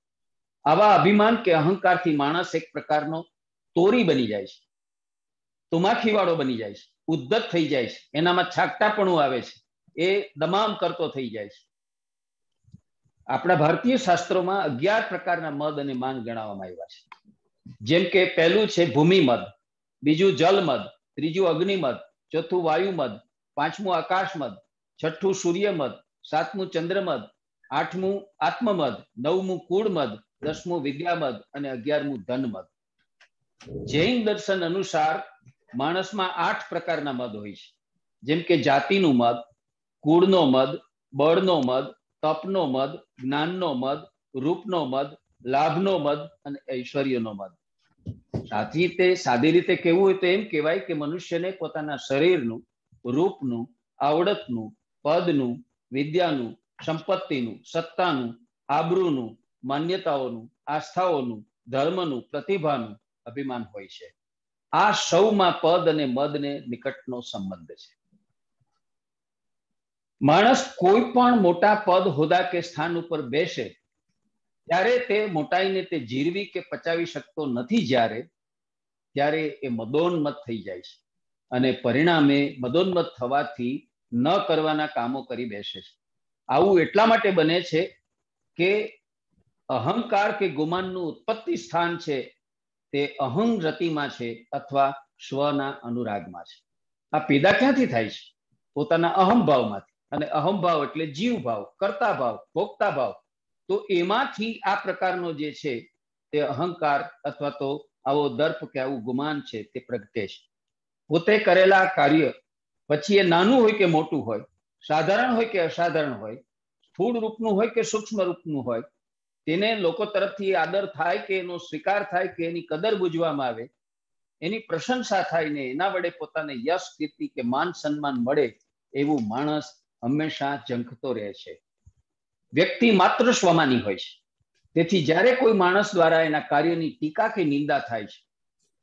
આવા અભિમાન કે અહંકારથી માણસ એક પ્રકારનો તોરી બની જાય છે, તુમાખીવાળો બની જાય છે, ઉદ્ધત થઈ જાય છે, એનામાં છાકટાપણું આવે છે, એ દમામ કરતો થઈ જાય છે. આપણા ભારતીય શાસ્ત્રોમાં 11 પ્રકારના મદ અને માન ગણાવવામાં આવ્યા છે. જેમ કે પહેલું છે ભૂમિમદ, બીજું જલમદ, ત્રીજું અગ્નિમદ, ચોથું વાયુમદ, પાંચમું આકાશમદ, છઠ્ઠું સૂર્યમદ, સાતમું ચંદ્રમદ, આઠમું આત્મમદ, નવમું કુળમદ, દસમું વિદ્યામદ અને 11મું ધનમદ. જૈન દર્શન અનુસાર માણસમાં 8 પ્રકારના મદ હોય છે. જેમ કે જાતિનું મદ, કુળનો મદ, બળનો મદ, તપનો મદ, જ્ઞાનનો મદ, રૂપનો મદ, લાભનો મદ અને ઐશ્વર્યનો મદ. સાદી રીતે કહેવું હોય તો એમ કહેવાય કે મનુષ્યને પોતાના શરીરનું, રૂપનું, આવડતનું, પદનું, વિદ્યાનું, સંપત્તિનું, સત્તાનું, આબરૂનું, માન્યતાઓનું, આસ્થાઓનું, ધર્મનું, પ્રતિભાનું અભિમાન હોય છે. આ સૌમાં પદ અને મદને નિકટનો સંબંધ છે. માણસ કોઈ પણ મોટા પદ, હોદ્દા કે સ્થાન ઉપર બેસે ત્યારે તે મોટાઈને તે જીરવી કે પચાવી શકતો નથી, ત્યારે એ મદોન્મત્ત થઈ જાય છે અને પરિણામે મદોન્મત્ત થવાથી ન કરવાના કામો કરી બેસે છે. આવું એટલા માટે બને છે કે અહંકાર કે ગુમાનનું ઉત્પત્તિ સ્થાન છે તે અહં રતિમાં છે અથવા સ્વના અનુરાગમાં છે. આ પેદા ક્યાંથી થાય છે? પોતાના અહમભાવમાંથી. અને અહમભાવ એટલે જીવભાવ, કર્તા ભાવ, ભોગતા ભાવ. તો એમાંથી આ પ્રકારનો જે છે તે અહંકાર અથવા તો આવો દર્પ કે આવું ગુમાન છે તે પ્રગટે છે. પોતે કરેલા કાર્ય, પછી એ નાનું હોય કે મોટું હોય, સાધારણ હોય કે અસાધારણ હોય, સ્થૂળ રૂપનું હોય કે સૂક્ષ્મ રૂપનું હોય, તેને લોકો તરફથી આદર થાય કે એનો સ્વીકાર થાય કે એની કદર બુજવામાં આવે, એની પ્રશંસા થાય ને એના વડે પોતાને યશ, કીર્તિ કે માન સન્માન મળે, એવું માણસ હંમેશા ઝંખતો રહે છે. વ્યક્તિ માત્ર સ્વમાની હોય છે. તેથી જ્યારે કોઈ માણસ દ્વારા એના કાર્યની ટીકા કે નિંદા થાય છે,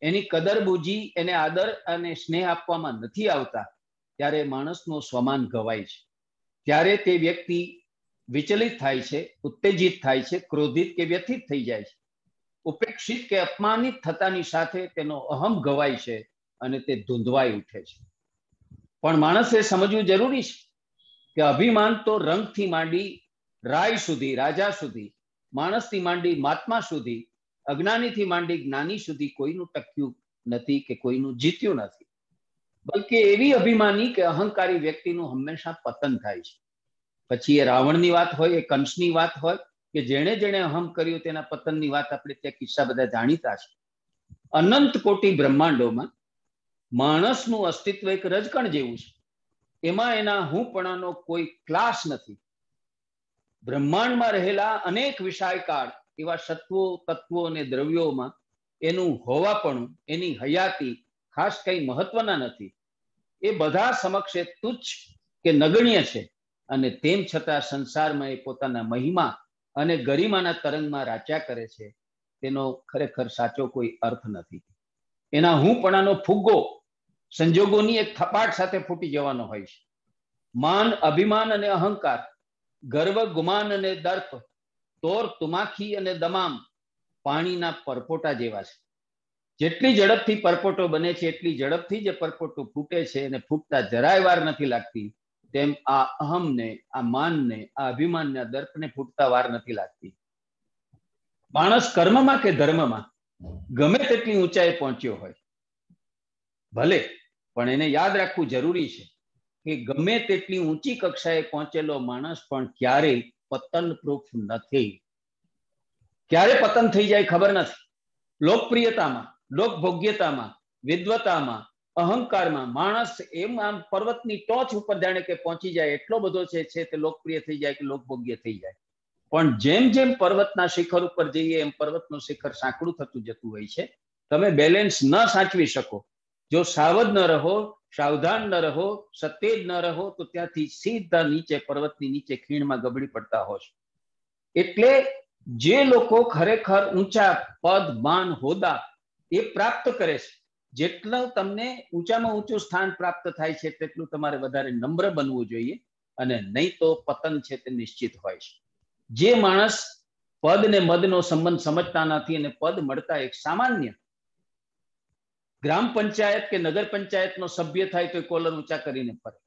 એની કદર બુજી એને આદર અને સ્નેહ આપવામાં નથી આવતા, ત્યારે માણસનો સ્વમાન ગવાય છે. ત્યારે તે વ્યક્તિ વિચલિત થાય છે, ઉત્તેજિત થાય છે, ક્રોધિત કે વ્યથિત થઈ જાય છે. ઉપેક્ષિત કે અપમાનિત થતાની સાથે તેનો અહમ ગવાય છે અને તે ધૂંધવાઈ ઉઠે છે. પણ માણસે સમજવું જરૂરી છે કે અભિમાન તો રંગથી માંડી રાય સુધી, રાજા સુધી, માણસથી માંડી મહાત્મા સુધી, અજ્ઞાનીથી માંડી જ્ઞાની સુધી કોઈનું ટક્યું નથી કે કોઈનું જીત્યું નથી. બલકે એવી અભિમાની કે અહંકારી વ્યક્તિનું હંમેશા પતન થાય છે. પછી એ રાવણની વાત હોય, એ કંસની વાત હોય કે જેણે જેણે અહમ કર્યું તેના પતનની વાત આપણે ત્યાં કિસ્સા બધા જાણીતા છે. અનંત કોટી બ્રહ્માંડોમાં માણસનું અસ્તિત્વ એક રજકણ જેવું છે. એમાં એના હુંપણાનો કોઈ ક્લાસ નથી. બ્રહ્માંડમાં રહેલા અનેક વિષયકાળ એવા સત્વો, તત્વો અને દ્રવ્યોમાં એનું હોવાપણું, એની હયાતી ખાસ કઈ મહત્વના નથી. એ બધા સમક્ષે તુચ્છ કે નગણ્ય છે અને તેમ છતાં સંસારમાં એ પોતાના મહિમા અને ગરિમાના તરંગમાં રાચ્યા કરે છે. તેનો ખરેખર સાચો કોઈ અર્થ નથી. એના હુંપણાનો ફુગ્ગો સંજોગોની એક થપાટ સાથે ફૂટી જવાનો હોય છે. માન, અભિમાન અને અહંકાર, ગર્વ, ગુમાન અને દર્પ, તોર, તુમાખી અને દમામ પાણીના પરપોટા જેવા છે. જેટલી ઝડપથી પરપોટો બને છે એટલી ઝડપથી જે પરપોટો ફૂટે છે અને ફૂટતા જરાય વાર નથી લાગતી, તેમ આ અહમને, આ માનને, આ અભિમાનને, આ દર્પને ફૂટતા વાર નથી લાગતી. માણસ કર્મમાં કે ધર્મમાં ગમે તેટલી ઊંચાઈ પહોંચ્યો હોય ભલે, પણ એને યાદ રાખવું જરૂરી છે કે ગમે તેટલી ઊંચી કક્ષાએ પહોંચેલો માણસ પણ ક્યારેય પતન પ્રૂફ નથી. ક્યારે પતન થઈ જાય ખબર નથી. લોકપ્રિયતામાં, લોકભોગ્યતામાં, વિદ્વતામાં, અહંકારમાં માણસ એમ આમ પર્વતની ટોચ ઉપર જાણે કે પહોંચી જાય એટલો બધો છે તે લોકપ્રિય થઈ જાય કે લોકભોગ્ય થઈ જાય. પણ જેમ જેમ પર્વતના શિખર ઉપર જઈએ એમ પર્વતનું શિખર સાંકડું થતું જતું હોય છે. તમે બેલેન્સ ન સાચવી શકો, જો સાવધ ન રહો, સાવધાન ન રહો, સતેજ ન રહો તો ત્યાંથી સીધા નીચે પર્વતની નીચે ખીણમાં ગબડી પડતા હોશ. એટલે જે લોકો ખરેખર ઊંચા પદ, માન, હોદ્દા એ પ્રાપ્ત કરે છે, જેટલું તમને ઊંચામાં ઊંચું સ્થાન પ્રાપ્ત થાય છે તેટલું તમારે વધારે નમ્ર બનવું જોઈએ, અને નહીં તો પતન છે તે નિશ્ચિત હોય છે. જે માણસ પદ ને મદનો સંબંધ સમજતા નથી અને પદ મળતા એક સામાન્ય ગ્રામ પંચાયત કે નગર પંચાયતનો સભ્ય થાય તો કોલર ઊંચા કરીને ફરે,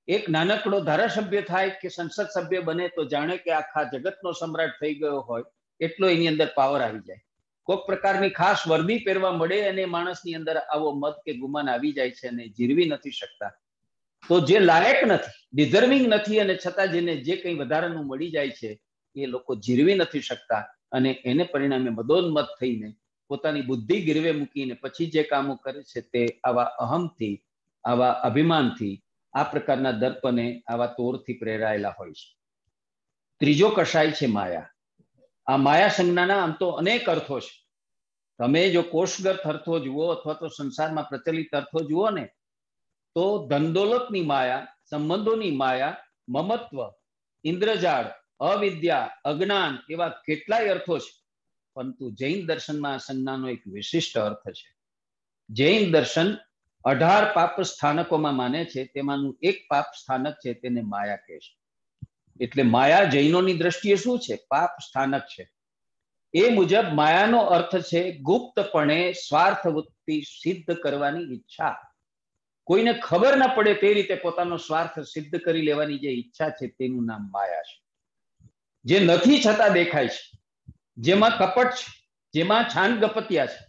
એક નાનકડો ધારાસભ્ય થાય કે સંસદ સભ્ય બને તો જાણે કે આખા જગતનો સમ્રાટ થઈ ગયો હોય એટલો એની અંદર પાવર આવી જાય. કોઈક પ્રકારની ખાસ વર્દી પહેરવા મળે અને માણસની અંદર આવો મત કે ગુમાન આવી જાય છે અને જીરવી નથી શકતા. તો જે લાયક નથી, ડિઝર્વિંગ નથી, અને છતાં જેને જે કંઈ વધારાનું મળી જાય છે એ લોકો જીરવી નથી શકતા, અને એને પરિણામે મદોન્મત થઈને પોતાની બુદ્ધિ ગીરવે મૂકીને પછી જે કામો કરે છે તે આવા અહમથી, આવા અભિમાનથી, આ પ્રકારના દર્પને, આવા તોરથી પ્રેરાયેલા હોય છે. ત્રીજો કષાય છે માયા. આ માયા સંજ્ઞાના આમ તો અનેક અર્થો છે. તમે જો કોષગત અર્થો જુઓ અથવા તો સંસારમાં પ્રચલિત અર્થો જુઓ ને તો ધનદોલતની માયા, સંબંધોની માયા, મમત્વ, ઇન્દ્રજાળ, અવિદ્યા, અજ્ઞાન એવા કેટલાય અર્થો છે. પરંતુ જૈન દર્શનમાં આ સંજ્ઞાનો એક વિશિષ્ટ અર્થ છે. જૈન દર્શન 18 પાપ સ્થાનકોમાં માને છે, તેમાંનું એક પાપ સ્થાનક છે તેને માયા કહે છે. એટલે માયા જૈનોની દ્રષ્ટિએ શું છે? પાપ સ્થાનક છે. એ મુજબ માયાનો અર્થ છે ગુપ્તપણે સ્વાર્થ વૃત્તિ સિદ્ધ કરવાની ઈચ્છા. કોઈને ખબર ના પડે તે રીતે પોતાનો સ્વાર્થ સિદ્ધ કરી લેવાની જે ઈચ્છા છે તેનું નામ માયા છે. જે નથી છતાં દેખાય છે, જેમાં કપટ છે, જેમાં છાન ગપતિયા છે,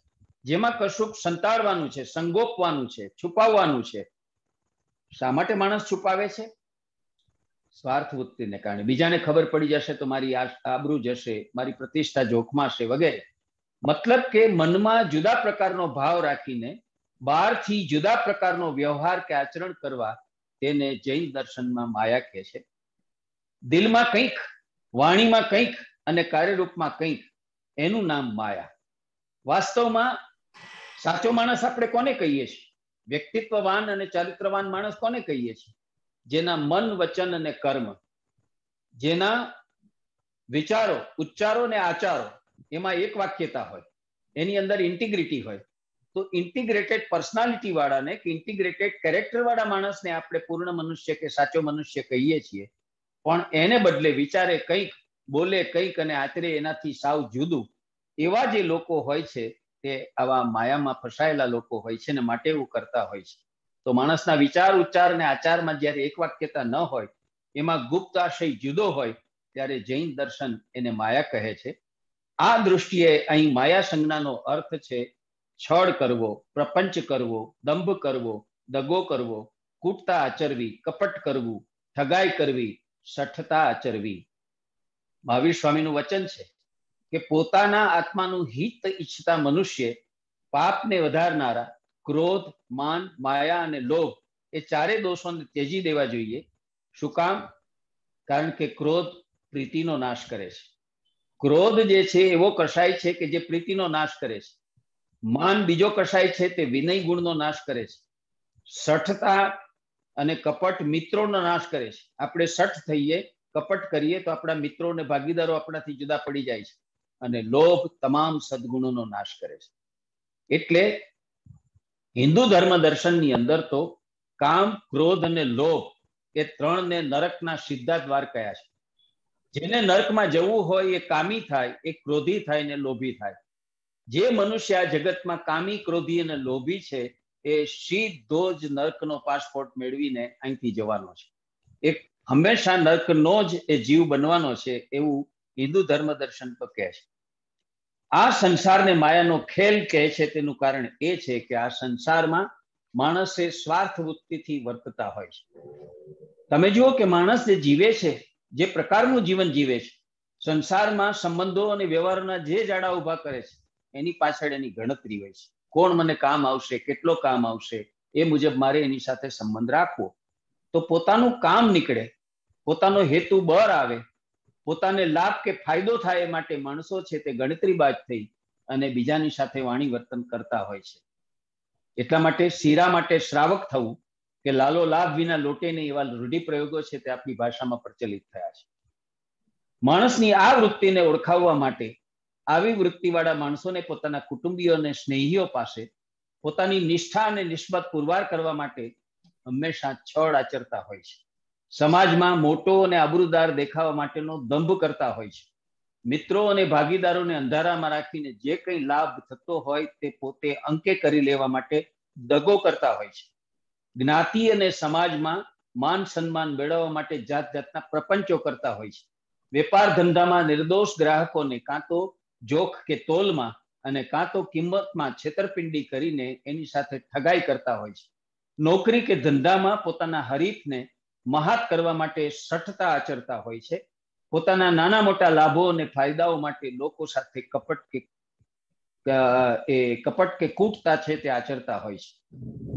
જેમાં કશુંક સંતાડવાનું છે, સંગોપવાનું છે, છુપાવવાનું છે. શા માટે માણસ છુપાવે છે? સ્વાર્થ વૃત્તિને કારણે. બીજાને ખબર પડી જશે તો મારી આબરૂ જશે, મારી પ્રતિષ્ઠા જોખમાશે વગેરે. મતલબ કે મનમાં જુદા પ્રકારનો ભાવ રાખીને બહારથી જુદા પ્રકારનો વ્યવહાર કે આચરણ કરવા, તેને જૈન દર્શનમાં માયા કહે છે. દિલમાં કંઈક, વાણીમાં કંઈક અને કાર્યરૂપમાં કંઈક, એનું નામ માયા. વાસ્તવમાં સાચો માણસ આપણે કોને કહીએ છીએ? વ્યક્તિત્વવાન અને ચારિત્રવાન માણસ કોને કહીએ છીએ? જેના મન, વચન અને કર્મ, જેના વિચારો, ઉચ્ચારો અને આચારો એમાં એક વાક્યતા હોય, એની અંદર ઇન્ટિગ્રિટી હોય. તો ઇન્ટિગ્રેટેડ પર્સનાલિટી વાળાને કે ઇન્ટિગ્રેટેડ કેરેક્ટર વાળા માણસને આપણે પૂર્ણ મનુષ્ય કે સાચો મનુષ્ય કહીએ છીએ. પણ એને બદલે વિચારે કંઈક, બોલે કંઈક અને આચરે એનાથી સાવ જુદું, એવા જે લોકો હોય છે તે આવા માયામાં ફસાયેલા લોકો હોય છે ને માટે એવું કરતા હોય છે. તો માણસના વિચાર, ઉચ્ચાર અને આચારમાં જ્યારે એક વાક્યતા ન હોય, એમાં ગુપ્ત આશય જુદો હોય, ત્યારે જૈન દર્શન એને માયા કહે છે. આ દૃષ્ટિએ અહીં માયા સંજ્ઞાનો અર્થ છે છળ કરવો, પ્રપંચ કરવો, દંભ કરવો, દગો કરવો, કૂટતા આચરવી, કપટ કરવું, ઠગાઈ કરવી, શઠતા આચરવી. મહાવીર સ્વામીનું વચન છે કે પોતાના આત્માનું હિત ઈચ્છતા મનુષ્ય પાપને વધારનારા ક્રોધ, માન, માયા અને લોભ એ ચારે દોષોને ત્યજી દેવા જોઈએ. શું કામ? કારણ કે ક્રોધ પ્રીતિનો નાશ કરે છે. ક્રોધ જે છે એવો કષાય છે કે જે પ્રીતિનો નાશ કરે છે. માન બીજો કષાય છે, તે વિનય ગુણનો નાશ કરે છે. શઠતા અને કપટ મિત્રોનો નાશ કરે છે. આપણે શઠ થઈએ, કપટ કરીએ તો આપણા મિત્રો અને ભાગીદારો આપણાથી જુદા પડી જાય છે. અને લોભ તમામ સદગુણોનો નાશ કરે છે. એટલે હિન્દુ ધર્મ દર્શનની અંદર તો કામ, ક્રોધ અને લોભ એ ત્રણને નરકના સીધા દ્વાર કયા છે. જેને નરકમાં જવું હોય એ કામી થાય, એ ક્રોધી થાય ને લોભી થાય. જે મનુષ્ય આ જગતમાં કામી, ક્રોધી અને લોભી છે એ સીધો જ નર્કનો પાસપોર્ટ મેળવીને અહીંથી જવાનો છે. એક હંમેશા નર્કનો જ એ જીવ બનવાનો છે, એવું હિન્દુ ધર્મ દર્શન તો કહે છે. આ સંસારને માયાનો ખેલ કહે છે. તેનું કારણ એ છે કે આ સંસારમાં માણસે સ્વાર્થ વૃત્તિથી વર્તતા હોય છે. તમે જુઓ કે માણસ જે જીવે છે, જે પ્રકારનું જીવન જીવે છે, સંસારમાં સંબંધો અને વ્યવહારના જે જાડા ઉભા કરે છે, એની પાછળ એની ગણતરી હોય છે. કોણ મને કામ આવશે, કેટલો કામ આવશે, એ મુજબ મારે એની સાથે સંબંધ રાખવો. તો પોતાનું કામ નીકળે, પોતાનો હેતુ બર આવે, પોતાને લાભ કે ફાયદો થાય એ માટે માણસો છે તે ગણતરીબાજ થઈ અને બીજાની સાથે વાણી વર્તન કરતા હોય છે. એટલા માટે શીરા માટે શ્રાવક થવું કે લાલો લાભ વિના લોટે નહીં, એવા રૂઢિપ્રયોગો છે તે આપણી ભાષામાં પ્રચલિત થયા છે. માણસની આ વૃત્તિને ઓળખાવવા માટે આવી વૃત્તિવાળા માણસોને પોતાના કુટુંબીઓ અને સ્નેહીઓ પાસે પોતાની નિષ્ઠા અને નિસ્બત પુરવાર કરવા માટે હંમેશા છળ આચરતા હોય છે. સમાજમાં મોટો અને આબરૂદાર દેખાવા માટેનો દંભ કરતા હોય છે. મિત્રો અને ભાગીદારોને અંધારામાં રાખીને જે કંઈ લાભ થતો હોય તે પોતે અંકે કરી લેવા માટે દગો કરતા હોય છે. જ્ઞાતિ અને સમાજમાં માન સન્માન મેળવવા માટે જાત જાતના પ્રપંચો કરતા હોય છે. વેપાર ધંધામાં નિર્દોષ ગ્રાહકોને કાં તો જોખ કે તોલમાં અને કાં તો કિંમતમાં છેતરપિંડી કરીને એની સાથે ઠગાઈ કરતા હોય છે. નોકરી કે ધંધામાં પોતાના હરીફને મહાત કરવા માટે સઠતા આચરતા હોય છે. પોતાના નાના મોટા લાભો અને ફાયદાઓ માટે લોકો સાથે કપટ કે કૂટતા છે તે આચરતા હોય છે.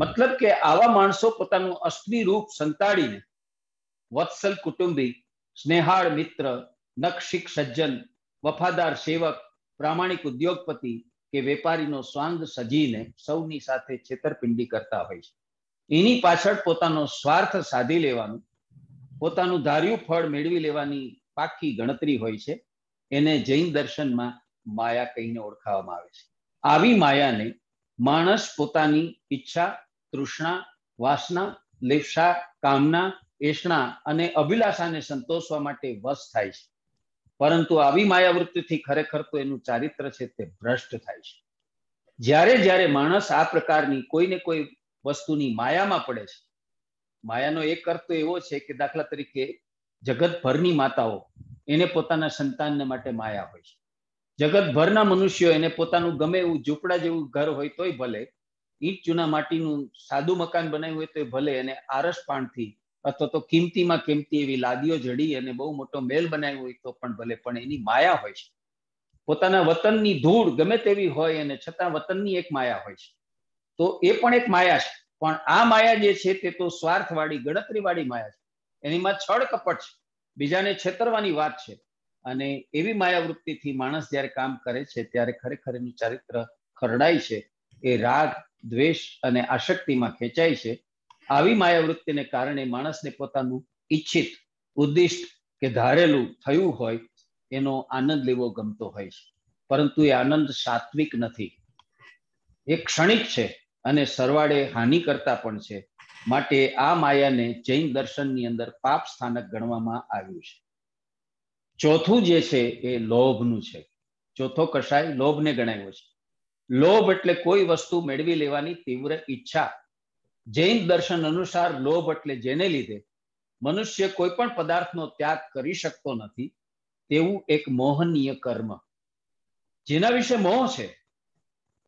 મતલબ કે આવા માણસો પોતાનું અસલી રૂપ સંતાડીને વત્સલ કુટુંબી, સ્નેહાળ મિત્ર, નખશિક સજ્જન, વફાદાર સેવક, પ્રામાણિક ઉદ્યોગપતિ કે વેપારીનો સ્વાંગ સજીને સૌની સાથે છેતરપિંડી કરતા હોય છે. એની પાછળ પોતાનો સ્વાર્થ સાધી લેવાનું, પોતાનું ધાર્યું ફળ મેળવી લેવાની પાકી ગણતરી હોય છે. એને જૈન દર્શનમાં માયા કહીને ઓળખાવવામાં આવે છે. આવી માયાને માણસ પોતાની ઈચ્છા, તૃષ્ણા, વાસના, લેશા, કામના, એષણા અને અભિલાષાને સંતોષવા માટે વશ થાય છે. પરંતુ આવી માયાવૃત્તિથી ખરેખર તો એનું ચારિત્ર છે તે ભ્રષ્ટ થાય છે. જ્યારે જ્યારે માણસ આ પ્રકારની કોઈને કોઈ વસ્તુની માયામાં પડે છે, માયાનો એક અર્થ તો એવો છે કે દાખલા તરીકે જગતભરની માતાઓ એને પોતાના સંતાનને માટે માયા હોય છે. જગતભરના મનુષ્યો એને પોતાનું ગમે એવું ઝૂંપડા જેવું ઘર હોય તોય ભલે, ઈંટ ચૂના માટીનું સાદું મકાન બનાવ્યું હોય તોય ભલે, એને આરસ પાણથી અથવા તો કિંમતીમાં કિંમતી એવી લાદીઓ જડી અને બહુ મોટો મેલ બનાવ્યો હોય તો પણ ભલે, પણ એની માયા હોય છે. પોતાના વતનની ધૂળ ગમે તેવી હોય અને છતાં વતનની એક માયા હોય છે. તો એ પણ એક માયા છે. પણ આ માયા જે છે તે તો સ્વાર્થવાળી, ગણતરીવાળી માયા છે. એનીમાં છળ કપટ છે, બીજાને છેતરવાની વાત છે. અને એવી માયાવૃત્તિથી માણસ જ્યારે કામ કરે છે ત્યારે ખરેખર એનું ચારિત્ર ખરડાય છે. એ રાગ, દ્વેષ અને આસક્તિમાં ખેંચાય છે. આવી માયાવૃત્તિને કારણે માણસને પોતાનું ઈચ્છિત, ઉદ્દિષ્ટ કે ધારેલું થયું હોય એનો આનંદ લેવો ગમતો હોય છે. પરંતુ એ આનંદ સાત્વિક નથી, એ ક્ષણિક છે અને સરવાળે હાનિ કરતા પણ છે. માટે આ માયાને જૈન દર્શનની અંદર પાપ સ્થાનક ગણવામાં આવ્યું છે. ચોથું જે છે એ લોભનું છે. ચોથો કષાય લોભને ગણાયો છે. લોભ એટલે કોઈ વસ્તુ મેળવી લેવાની તીવ્ર ઈચ્છા. જૈન દર્શન અનુસાર લોભ એટલે જેને લીધે મનુષ્ય કોઈ પણ પદાર્થનો ત્યાગ કરી શકતો નથી તેવું એક મોહનીય કર્મ. જેના વિશે મોહ છે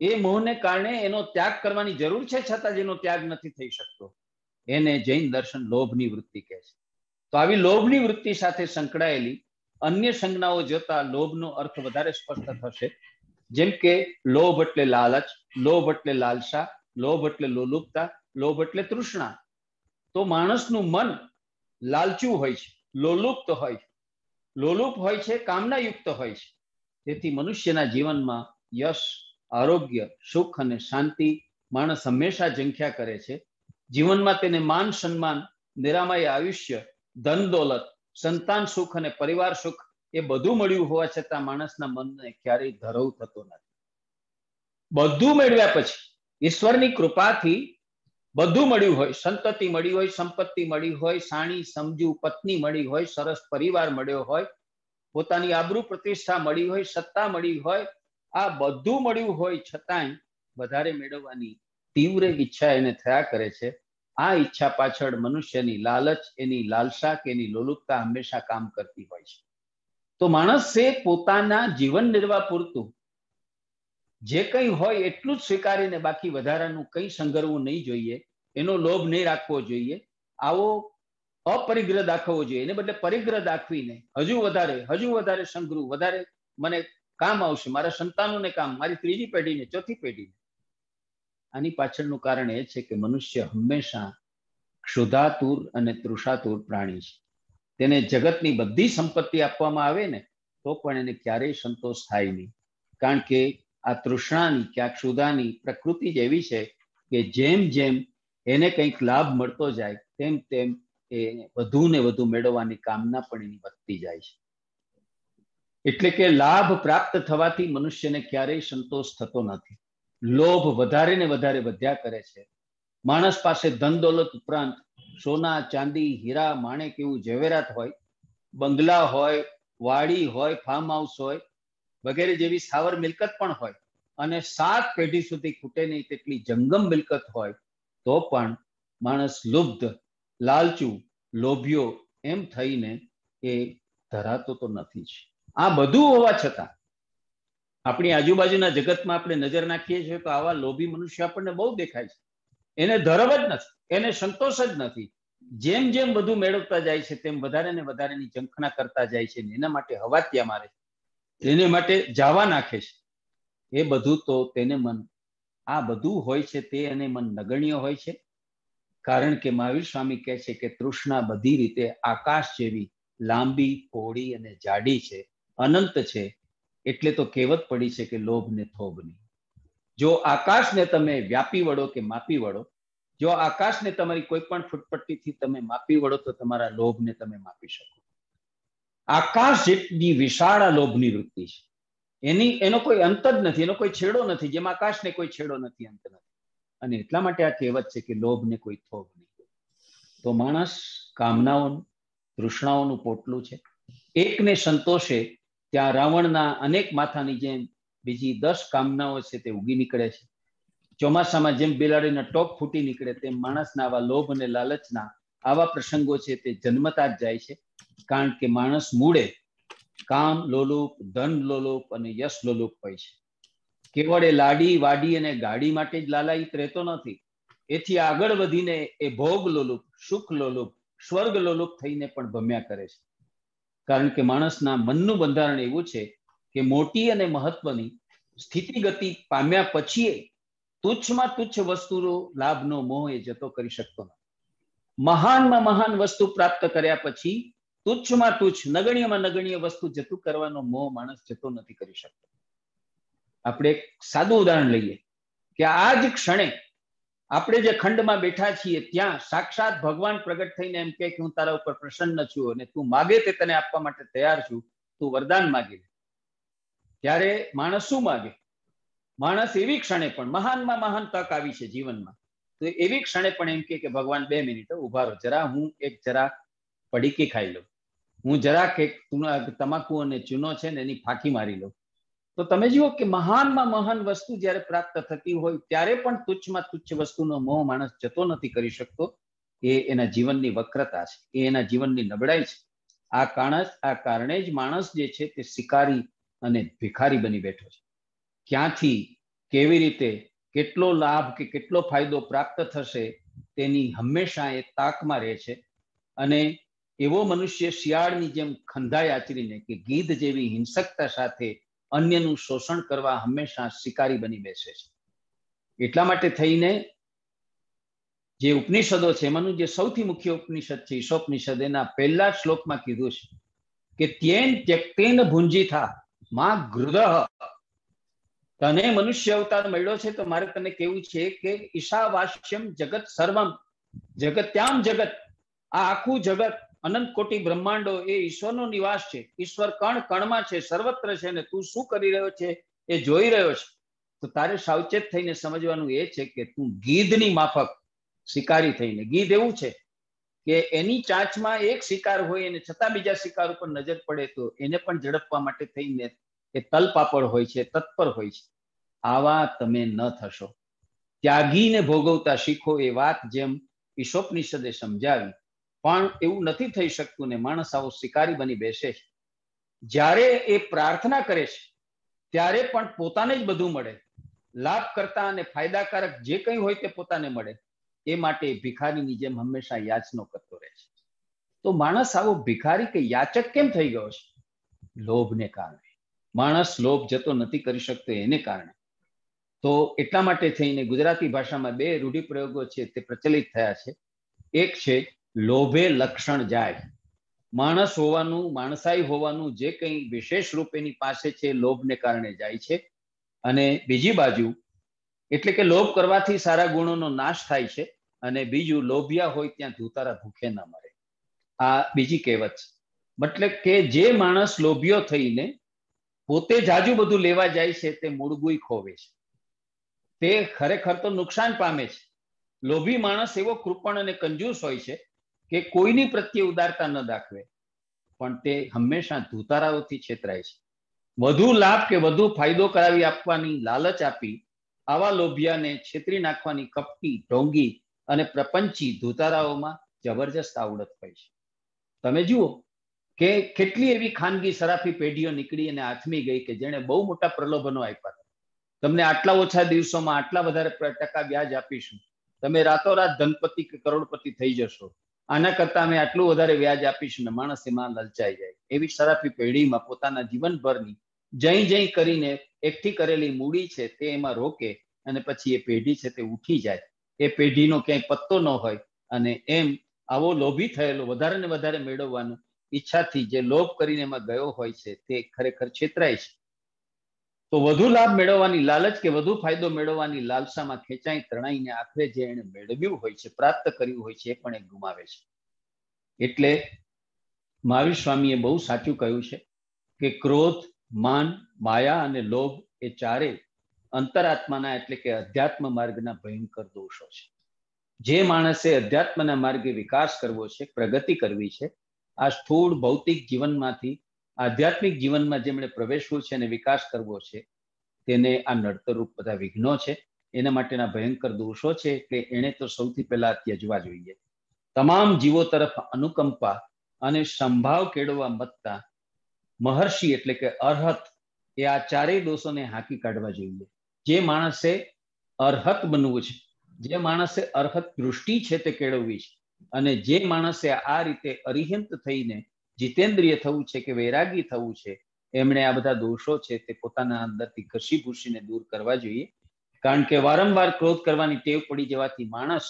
એ મોહને કારણે એનો ત્યાગ કરવાની જરૂર છે, છતાં જેનો ત્યાગ નથી થઈ શકતો, એને જૈન દર્શન લોભની વૃત્તિ કહે છે. તો આવી લોભની વૃત્તિ સાથે સંકળાયેલી અન્ય સંજ્ઞાઓ જોતા લોભનો અર્થ વધારે સ્પષ્ટ થશે. જેમ કે લોભ એટલે લાલચ, લોભ એટલે લાલસા, લોભ એટલે લોલુપતા, લોભ એટલે તૃષ્ણા. તો માણસનું મન લાલચું હોય છે, લોલુપ્ત હોય છે, લોલુપ હોય છે, કામનાયુક્ત હોય છે. તેથી મનુષ્યના જીવનમાં યશ, આરોગ્ય, સુખ અને શાંતિ માણસ હંમેશા ઝંખ્યા કરે છે. જીવનમાં તેને માન સન્માન, નિરામય આયુષ્ય, ધન દોલત, સંતાન સુખ અને પરિવાર સુખ એ બધું મળ્યું હોવા છતાં માણસના મનને ક્યારેય ધરવ થતો નથી. બધું મેળવ્યા પછી ઈશ્વરની કૃપાથી બધું મળ્યું હોય, સંતતિ મળી હોય, સંપત્તિ મળી હોય, સાણી સમજુ પત્ની મળી હોય, સરસ પરિવાર મળ્યો હોય, પોતાની આબરૂ પ્રતિષ્ઠા મળી હોય, સત્તા મળી હોય, આ બધું મળ્યું હોય છતાંય વધારે મેળવવાની તીવ્ર ઈચ્છા એને થયા કરે છે. આ ઈચ્છા પાછળ મનુષ્યની લાલચ, એની લાલસા કે એની લોલુપતા હંમેશા કામ કરતી હોય છે. તો માણસે પોતાના જીવન નિર્વાહ પૂરતું જે કંઈ હોય એટલું જ સ્વીકારીને બાકી વધારાનું કંઈ સંગરવું નહીં જોઈએ, એનો લોભ નહીં રાખવો જોઈએ, આવો અપરિગ્રહ દાખવવો જોઈએ. એને બદલે પરિગ્રહ દાખવીને હજુ વધારે સંગ્રહ, વધારે મને કામ આવશે, મારા સંતાનોને કામ, મારી ત્રીજી પેઢીને, ચોથી પેઢીને, આની પાછળનું કારણ એ છે કે મનુષ્ય હંમેશા ક્ષુધાતુર અને તૃષાતુર પ્રાણી છે. તેને જગતની બધી સંપત્તિ આપવામાં આવે ને તો પણ એને ક્યારેય સંતોષ થાય નહીં, કારણ કે આ તૃષ્ણાની કે આ ક્ષુધાની પ્રકૃતિ જ એવી છે કે જેમ જેમ એને કંઈક લાભ મળતો જાય તેમ તેમ એ વધુ ને વધુ મેળવવાની કામના પણ એની વધતી જાય છે. એટલે કે લાભ પ્રાપ્ત થવાથી મનુષ્યને ક્યારેય સંતોષ થતો નથી. લોભ વધારે ને વધારે વધ્યા કરે છે. માણસ પાસે ધન દોલત ઉપરાંત સોના ચાંદી હીરા માણેક એવું ઝવેરાત હોય, બંગલા હોય, વાડી હોય, ફાર્મ હાઉસ હોય વગેરે જેવી સ્થાવર મિલકત પણ હોય અને 7 પેઢી સુધી ખૂટે નહીં તેટલી જંગમ મિલકત હોય તો પણ માણસ લુબ્ધ, લાલચુ, લોભિયો એમ થઈને એ ધરાતો તો નથી જ. આ બધું હોવા છતાં આપણી આજુબાજુના જગતમાં આપણે નજર નાખીએ છીએ તો આવા લોભી મનુષ્ય આપણને બહુ દેખાય છે. એને ધરવ જ નથી, એને સંતોષ જ નથી. જેમ જેમ બધું મેળવતા જાય છે તેમ વધારે ને વધારેની ઝંખના કરતા જાય છે. એના માટે હવાતિયા મારે છે, એને માટે જાવા નાખે છે. એ બધું તો તેને મન, આ બધું હોય છે તે એને મન નગણ્ય હોય છે. કારણ કે મહાવીર સ્વામી કહે છે કે તૃષ્ણા બધી રીતે આકાશ જેવી લાંબી, પહોળી અને જાડી છે, અનંત છે. એટલે તો કહેવત પડી છે કે લોભ ને થોભ નહીં. જો આકાશને તમે વ્યાપી વળો કે માપી વળો, જો આકાશને તમારી કોઈ પણ ફૂટપટ્ટીથી તમે માપી વળો તો તમારા લોભને તમે માપી શકો. આકાશ જેટલી વિશાળ આ લોભની વૃત્તિ છે. એનો કોઈ અંત જ નથી, એનો કોઈ છેડો નથી, જેમ આકાશને કોઈ છેડો નથી, અંત નથી. અને એટલા માટે આ કહેવત છે કે લોભને કોઈ થોભ નહીં. તો માણસ કામનાઓનું, તૃષ્ણાઓનું પોટલું છે. એકને સંતોષે ત્યાં રાવણના અનેક માથાની જેમ બીજી 10 કામનાઓ છે તે ઉગી નીકળે છે. ચોમાસામાં જેમ બિલાડીના ટોક ફૂટી નીકળે તેમ માણસના આવા લોભ અને લાલચના આવા પ્રસંગો છે તે જન્મતા જ જાય છે. કારણ કે માણસ મૂળે કામ લોલુપ, ધન લોલુપ અને યશ લોલુપ હોય છે. કેવળ એ લાડી વાડી અને ગાડી માટે જ લાલાયિત રહેતો નથી. એથી આગળ વધીને એ ભોગ લોલુપ, સુખ લોલુપ, સ્વર્ગ લોલુપ થઈને પણ ભમ્યા કરે છે. કારણ કે માણસના મનનું બંધારણ એવું છે કે મોટી અને મહત્વની સ્થિતિગતિ પામ્યા પછી તુચ્છમાં તુચ્છ વસ્તુનો લાભનો મોહ એ જતો કરી શકતો નથી. મહાનમાં મહાન વસ્તુ પ્રાપ્ત કર્યા પછી તુચ્છમાં તુચ્છ, નગણ્યમાં નગણ્ય વસ્તુ જતું કરવાનો મોહ માણસ જતો નથી કરી શકતો. આપણે એક સાદું ઉદાહરણ લઈએ કે આ જ ક્ષણે આપણે જે ખંડમાં બેઠા છીએ ત્યાં સાક્ષાત ભગવાન પ્રગટ થઈને એમ કે હું તારા ઉપર પ્રસન્ન છું અને તું માગે તે તને આપવા માટે તૈયાર છું, તું વરદાન માગી લે. ત્યારે માણસ શું માગે? માણસ એવી ક્ષણે પણ, મહાનમાં મહાન તક આવી છે જીવનમાં, તો એવી ક્ષણે પણ એમ કે ભગવાન 2 મિનિટ ઉભા રહો, જરા હું એક જરા પડીકી ખાઈ લઉં, હું જરા કે તમાકુ અને ચૂનો છે ને એની ફાંકી મારી લઉં. તો તમે જુઓ કે મહાનમાં મહાન વસ્તુ જ્યારે પ્રાપ્ત થતી હોય ત્યારે પણ તુચ્છમાં તુચ્છ વસ્તુનો મોહ માણસ જતો નથી કરી શકતો. એ એના જીવનની વક્રતા છે, એ એના જીવનની નબળાઈ છે. આ કારણે જ માણસ જે છે તે શિકારી અને ભિખારી બની બેઠો છે. ક્યાંથી, કેવી રીતે, કેટલો લાભ કે કેટલો ફાયદો પ્રાપ્ત થશે તેની હંમેશા એ તાકમાં રહે છે. અને એવો મનુષ્ય શિયાળની જેમ ખંધાઈ આચરીને કે ગીધ જેવી હિંસકતા સાથે અન્યનું શોષણ કરવા હંમેશા શિકારી બની બેસે છે. એટલા માટે થઈને જે ઉપનિષદો છે એમાંનું જે સૌથી મુખ્ય ઉપનિષદ છે ઈશોપનિષદ, એના પહેલા શ્લોકમાં કીધું છે કે ત્યેન ત્યક્તેન ભુંજીથા માં ગૃદઃ. તને મનુષ્ય અવતાર મળ્યો છે તો મારે તને કેવું છે કે ઈશાવાસ્યમ જગત સર્વમ, જગત્યામ જગત, આ આખું જગત, અનંત કોટી બ્રહ્માંડો એ ઈશ્વરનો નિવાસ છે. ઈશ્વર કણ કણમાં છે, સર્વત્ર છે, ને તું શું કરી રહ્યો છે એ જોઈ રહ્યો છે. તો તારે સાવચેત થઈને સમજવાનું એ છે કે તું ગીધની માફક શિકારી થઈને, ગીધ એવું છે કે એની ચાંચમાં એક શિકાર હોય અને છતાં બીજા શિકાર ઉપર નજર પડે તો એને પણ ઝડપવા માટે થઈને એ તલપાપડ હોય છે, તત્પર હોય છે. આવા તમે ન થશો. ત્યાગીને ભોગવતા શીખો, એ વાત જેમ ઈશોપનિષદે સમજાવી. પણ એવું નથી થઈ શકતું ને માણસ આવો શિકારી બની બેસે છે. જ્યારે એ પ્રાર્થના કરે છે ત્યારે પણ પોતાને જ બધું મળે, લાભ કરતા અને ફાયદાકારક જે કંઈ હોય તે પોતાને મળે, એ માટે ભિખારીની જેમ હંમેશા યાચનો કરતો રહે છે. તો માણસ આવો ભિખારી કે યાચક કેમ થઈ ગયો છે? લોભને કારણે. માણસ લોભ જતો નથી કરી શકતો એને કારણે. તો એટલા માટે થઈને ગુજરાતી ભાષામાં બે રૂઢિપ્રયોગો છે તે પ્રચલિત થયા છે. એક છે લોભે લક્ષણ જાય. માણસ હોવાનું, માણસાઈ હોવાનું જે કંઈ વિશેષ રૂપ એની પાસે છે લોભને કારણે જાય છે. અને બીજી બાજુ એટલે કે લોભ કરવાથી સારા ગુણોનો નાશ થાય છે. અને બીજું, લોભિયા હોય ત્યાં ધૂતારા ભૂખે ન મરે. આ બીજી કહેવત છે. મતલબ કે જે માણસ લોભિયો થઈને પોતે જાજુ બધું લેવા જાય છે તે મૂળગુઈ ખોવે છે, તે ખરેખર તો નુકસાન પામે છે. લોભી માણસ એવો કૃપણ અને કંજૂસ હોય છે કે કોઈની પ્રત્યે ઉદારતા ન દાખવે, પણ તે હંમેશા ધૂતારાઓથી છેતરાય છે. વધુ લાભ કે વધુ ફાયદો કરાવી આપવાની લાલચ આપી આવા લોભિયાને છેતરી નાખવાની કપટી, ઢોંગી અને પ્રપંચી ધૂતારાઓમાં જબરજસ્ત આવડત હોય છે. તમે જુઓ કે કેટલી એવી ખાનગી સરાફી પેઢીઓ નીકળી અને આથમી ગઈ કે જેણે બહુ મોટા પ્રલોભનો આપ્યા. તમને આટલા ઓછા દિવસોમાં આટલા વધારે ટકા વ્યાજ આપીશું, તમે રાતોરાત ધનપતિ કે કરોડપતિ થઈ જશો, આના કરતા અમે આટલું વધારે વ્યાજ આપીશું ને માણસ એમાં લલચાઈ જાય. એવી સરાફી પેઢીમાં પોતાના જીવનભરની જઈ કરીને એકઠી કરેલી મૂડી છે તે એમાં રોકે અને પછી એ પેઢી છે તે ઉઠી જાય. એ પેઢીનો ક્યાંય પત્તો ન હોય અને એમ આવો લોભી થયેલો વધારે ને વધારે મેળવવાનું ઈચ્છાથી જે લોભ કરીને એમાં ગયો હોય છે તે ખરેખર છેતરાય છે. તો વધુ લાભ મેળવવાની લાલચ કે વધુ ફાયદો મેળવવાની લાલસામાં ખેંચાઈ તણાઈને આખરે જે એને મેળવ્યું હોય છે, પ્રાપ્ત કર્યું હોય છે, એ પણ એ ગુમાવે છે. એટલે મહાવીર સ્વામીએ બહુ સાચું કહ્યું છે કે ક્રોધ, માન, માયા અને લોભ એ ચારે અંતરાત્માના એટલે કે અધ્યાત્મ માર્ગના ભયંકર દોષો છે. જે માણસે અધ્યાત્મના માર્ગે વિકાસ કરવો છે, પ્રગતિ કરવી છે, આ સ્થૂળ ભૌતિક જીવનમાંથી આધ્યાત્મિક જીવનમાં જેમણે પ્રવેશવું છે અને વિકાસ કરવો છે, તેને આ નડતરરૂપ બધા વિઘ્નો છે, એના માટેના ભયંકર દોષો છે. એટલે એને તો સૌથી પહેલા ત્યજવા જોઈએ. તમામ જીવો તરફ અનુકંપા અને સંભાવ કેળવવા મતતા મહર્ષિ એટલે કે અર્હત એ આ ચારેય દોષોને હાંકી કાઢવા જોઈએ. જે માણસે અર્હત બનવું છે, જે માણસે અર્હત દૃષ્ટિ છે તે કેળવવી છે, અને જે માણસે આ રીતે અરિહંત થઈને જીતેન્દ્રિય થવું છે કે વૈરાગી થવું છે, એમણે આ બધા દોષો છે તે પોતાના અંદરથી ઘસી ભૂસીને દૂર કરવા જોઈએ. કારણ કે વારંવાર ક્રોધ કરવાની ટેવ પડી જવાથી માણસ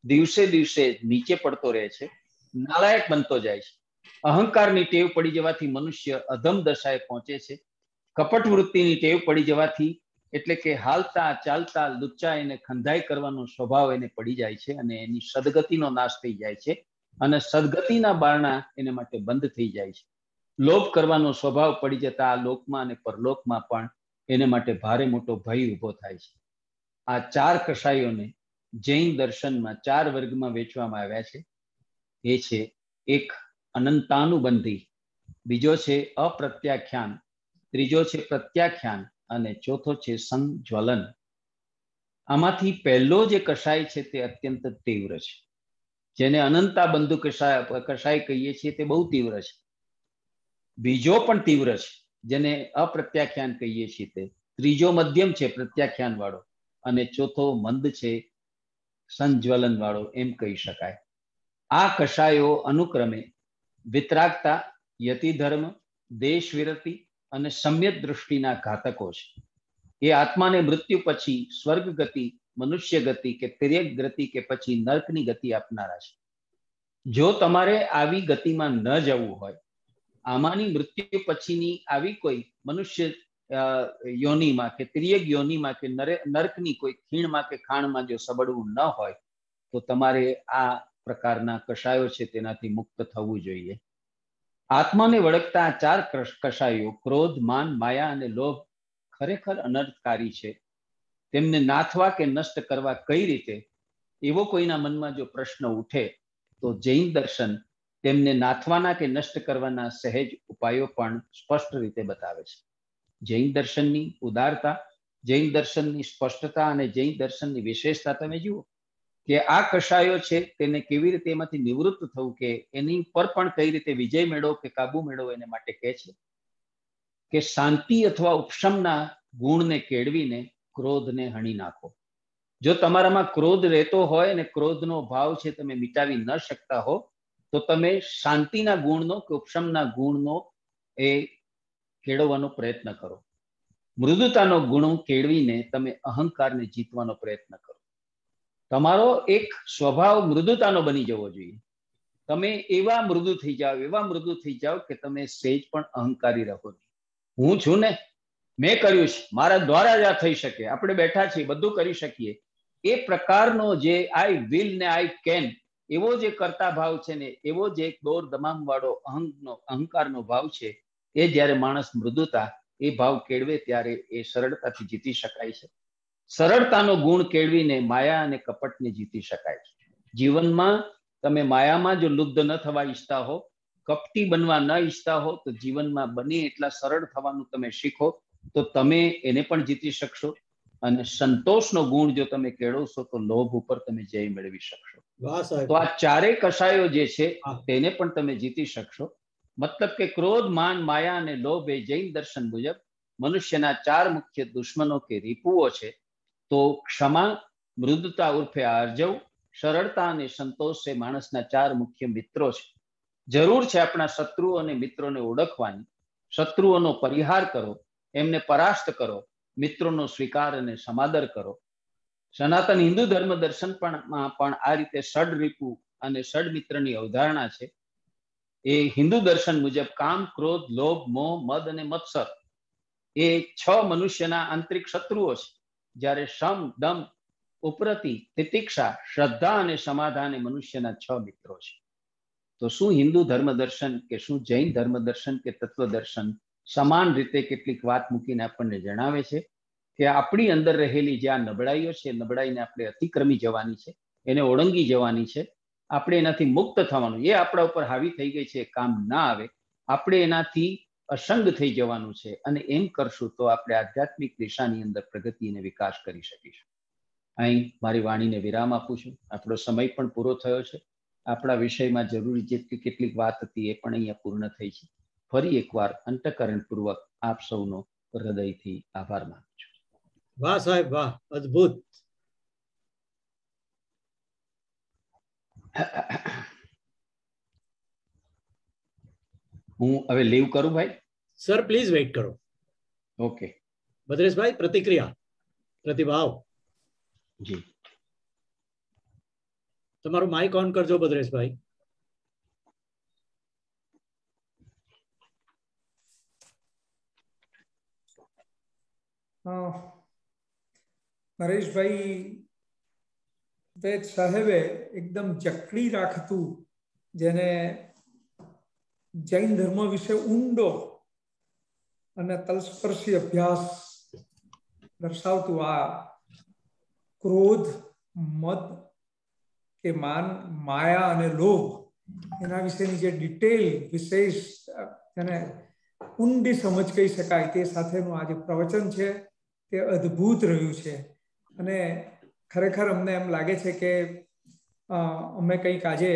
દિવસે દિવસે નીચે પડતો રહે છે, નાલાયક બનતો જાય છે. અહંકારની ટેવ પડી જવાથી મનુષ્ય અધમ દશાએ પહોંચે છે. કપટ વૃત્તિની ટેવ પડી જવાથી એટલે કે હાલતા ચાલતા લુચ્ચા એને ખંધાઈ કરવાનો સ્વભાવ એને પડી જાય છે અને એની સદગતિનો નાશ થઈ જાય છે અને સદગતિના બારણા એને માટે બંધ થઈ જાય છે. લોભ કરવાનો સ્વભાવ પડી જતા આ લોકમાં અને પરલોકમાં પણ એને માટે ભારે મોટો ભય ઉભો થાય છે. આ ચાર કષાયોને જૈન દર્શનમાં ચાર વર્ગમાં વેચવામાં આવ્યા છે. એ છે, એક અનંતાનુબંધી, બીજો છે અપ્રત્યાખ્યાન, ત્રીજો છે પ્રત્યાખ્યાન અને ચોથો છે સંજ્વલન. આમાંથી પહેલો જે કષાય છે તે અત્યંત તીવ્ર છે, જેને અનંતા બંધુ કષાય કહીએ છીએ તે બહુ તીવ્ર છે. બીજો પણ તીવ્ર છે જેને અપ્રત્યાખ્યાન કહીએ છીએ તે. ત્રીજો મધ્યમ છે પ્રત્યાખ્યાન વાળો, અને ચોથો મંદ છે સંજ્વલન વાળો એમ કહી શકાય. આ કષાયો અનુક્રમે વિતરાગતા, યતિધર્મ, દેશ વિરતિ અને સમ્યક દૃષ્ટિના ઘાતકો છે. એ આત્માને મૃત્યુ પછી સ્વર્ગ ગતિ, મનુષ્ય ગતિ કે તિર્યક ગતિ કે પછી નર્કની ગતિ આપનારા છે. જો તમારે આવી ગતિમાં ન જવું હોય, આમાંની મૃત્યુ પછીની આવી કોઈ મનુષ્ય યોનિમાં કે તિર્યક યોનિમાં કે નર્કની કોઈ ખીણમાં કે ખાણમાં જો સબડવું ન હોય, તો તમારે આ પ્રકારના કષાયો છે તેનાથી મુક્ત થવું જોઈએ. આત્માને વળગતા આ ચાર કષાયો ક્રોધ, માન, માયા અને લોભ ખરેખર અનર્થકારી છે. તેમને નાથવા કે નષ્ટ કરવા કઈ રીતે, એવો કોઈના મનમાં જો પ્રશ્ન ઉઠે તો જૈન દર્શન તેમને નાથવાના કે નષ્ટ કરવાના સહેજ ઉપાયો પણ સ્પષ્ટ રીતે બતાવે છે. જૈન દર્શનની ઉદારતા, જૈન દર્શનની સ્પષ્ટતા અને જૈન દર્શનની વિશેષતા તમે જુઓ કે આ કષાયો છે તેને કેવી રીતે એમાંથી નિવૃત્ત થવું, કે એની પર પણ કઈ રીતે વિજય મેળવો કે કાબુ મેળવો, એને માટે કહે છે કે શાંતિ અથવા ઉપશમના ગુણને કેળવીને ક્રોધને હણી નાખો. જો તમારામાં ક્રોધ રહેતો હોય અને ક્રોધનો ભાવ છે તમે મિટાવી ન શકતા હો, તો તમે શાંતિના ગુણનો કે ઉપશમના ગુણનો એ કેળવવાનો પ્રયત્ન કરો. મૃદુતાનો ગુણ કેળવીને તમે અહંકારને જીતવાનો પ્રયત્ન કરો. તમારો એક સ્વભાવ મૃદુતાનો બની જવો જોઈએ. તમે એવા મૃદુ થઈ જાઓ કે તમે સહેજ પણ અહંકારી રહો નહીં. હું છું ને, મેં કર્યું છે, મારા દ્વારા જ આ થઈ શકે, આપણે બેઠા છીએ, બધું કરી શકીએ, એ પ્રકારનો જે આઈ વિલ ને આઈ કેન એવો જે કરતા ભાવ છે ને, એવો જે એક દોર દમામ વાળો અહંકારનો ભાવ છે, એ જ્યારે માણસ મૃદુતા એ ભાવ કેળવે ત્યારે એ સરળતાથી જીતી શકાય છે. સરળતાનો ગુણ કેળવીને માયા અને કપટને જીતી શકાય છે. જીવનમાં તમે માયામાં જો લુબ્ધ ન થવા ઈચ્છતા હો, કપટી બનવા ન ઈચ્છતા હો, તો જીવનમાં બને એટલા સરળ થવાનું તમે શીખો, તો તમે એને પણ જીતી શકશો. અને સંતોષનો ગુણ જો તમે કેળવશો તો લોભ ઉપર તમે જય મેળવી શકશો. તો આ ચારેય કષાયો જે છે તેને પણ તમે જીતી શકશો. મતલબ કે ક્રોધ, માન, માયા અને લોભ એ જૈન દર્શન મુજબ મનુષ્યના 4 મુખ્ય દુશ્મનો કે રીપુઓ છે. તો ક્ષમા, મૃદુતા ઉર્ફે આર્જવ, સરળતા અને સંતોષ એ માણસના 4 મુખ્ય મિત્રો છે. જરૂર છે આપણા શત્રુઓ અને મિત્રોને ઓળખવાની. શત્રુઓનો પરિહાર કરો, એમને પરાસ્ત કરો, મિત્રોનો સ્વીકાર અને સમાદર કરો. સનાતન હિન્દુ ધર્મ દર્શન પણ આ રીતે ષડ રીપુ અને ષડ મિત્રની અવધારણા છે. એ હિન્દુ દર્શન મુજબ કામ, ક્રોધ, લોભ, મોહ, મદ અને મત્સર એ 6 મનુષ્યના આંતરિક શત્રુઓ છે. જ્યારે શમ, દમ, ઉપરતિ, તિતિક્ષા, શ્રદ્ધા અને સમાધાન એ મનુષ્યના 6 મિત્રો છે. તો શું હિન્દુ ધર્મ દર્શન કે શું જૈન ધર્મ દર્શન કે તત્વ દર્શન સમાન રીતે કેટલીક વાત મૂકીને આપણને જણાવે છે કે આપણી અંદર રહેલી જે આ નબળાઈઓ છે, નબળાઈને આપણે અતિક્રમી જવાની છે, એને ઓળંગી જવાની છે, આપણે એનાથી મુક્ત થવાનું. એ આપણા ઉપર હાવી થઈ ગઈ છે, કામ ના આવે, આપણે એનાથી અસંગ થઈ જવાનું છે. અને એમ કરશું તો આપણે આધ્યાત્મિક દિશાની અંદર પ્રગતિ અને વિકાસ કરી શકીશું. અહીં મારી વાણીને વિરામ આપું છું. આપણો સમય પણ પૂરો થયો છે. આપણા વિષયમાં જરૂરી જેટલી કેટલીક વાત હતી એ પણ અહીંયા પૂર્ણ થઈ છે. ફરી એકવાર અંતઃકરણપૂર્વક આપ સૌનો હૃદયથી આભાર માનું છું. વાહ સાહેબ, વાહ, અદ્ભુત. હું હવે લીવ કરું ભાઈ? સર પ્લીઝ વેઇટ કરો. ઓકે ભદ્રેશભાઈ, પ્રતિક્રિયા, પ્રતિભાવ? જી, તમારું માઇક ઓન કરજો ભદ્રેશભાઈ. નરેશભાઈ વેદ સાહેબે એકદમ જકડી રાખતું, જેને જૈન ધર્મ વિશે ઊંડો અને તલસ્પર્શી અભ્યાસ દર્શાવતું આ ક્રોધ, મદ કે માન, માયા અને લોભ એના વિશેની જે ડિટેલ વિશેષ તેને ઊંડી સમજ કહી શકાય તે સાથેનું આ જે પ્રવચન છે તે અદ્ભુત રહ્યું છે. અને ખરેખર અમને એમ લાગે છે કે અમે કંઈક આજે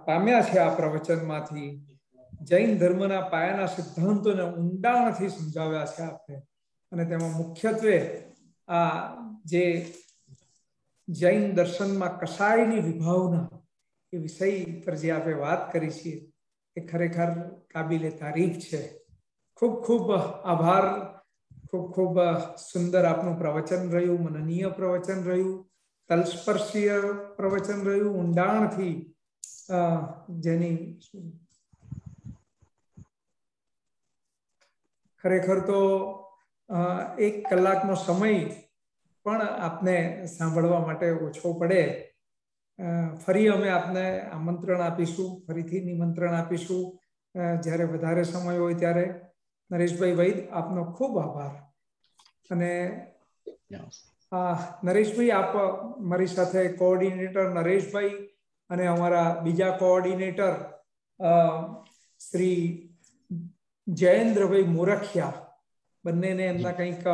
પામ્યા છે આ પ્રવચનમાંથી. જૈન ધર્મના પાયાના સિદ્ધાંતોને ઊંડાણથી સમજાવ્યા છે આપણે. અને તેમાં મુખ્યત્વે આ જે જૈન દર્શનમાં કસાયની વિભાવના એ વિષય પર જે આપણે વાત કરી છે એ ખરેખર કાબિલે તારીફ છે. ખૂબ ખૂબ આભાર. ખૂબ ખૂબ સુંદર આપનું પ્રવચન રહ્યું, મનનીય પ્રવચન રહ્યું, તલસ્પર્શીય પ્રવચન રહ્યું, ઊંડાણથી જેની ખરેખર તો 1 કલાકનો સમય પણ આપને સાંભળવા માટે ઓછો પડે. ફરી અમે આપને આમંત્રણ આપીશું, ફરીથી નિમંત્રણ આપીશું જ્યારે વધારે સમય હોય ત્યારે. નરેશભાઈ વૈદ, આપનો ખૂબ આભાર. અને નરેશભાઈ, આપ મારી સાથે કોઓર્ડિનેટર નરેશભાઈ અને અમારા બીજા કોઓર્ડિનેટર શ્રી જયેન્દ્રભાઈ મોરખિયા બંનેને એમના કંઈક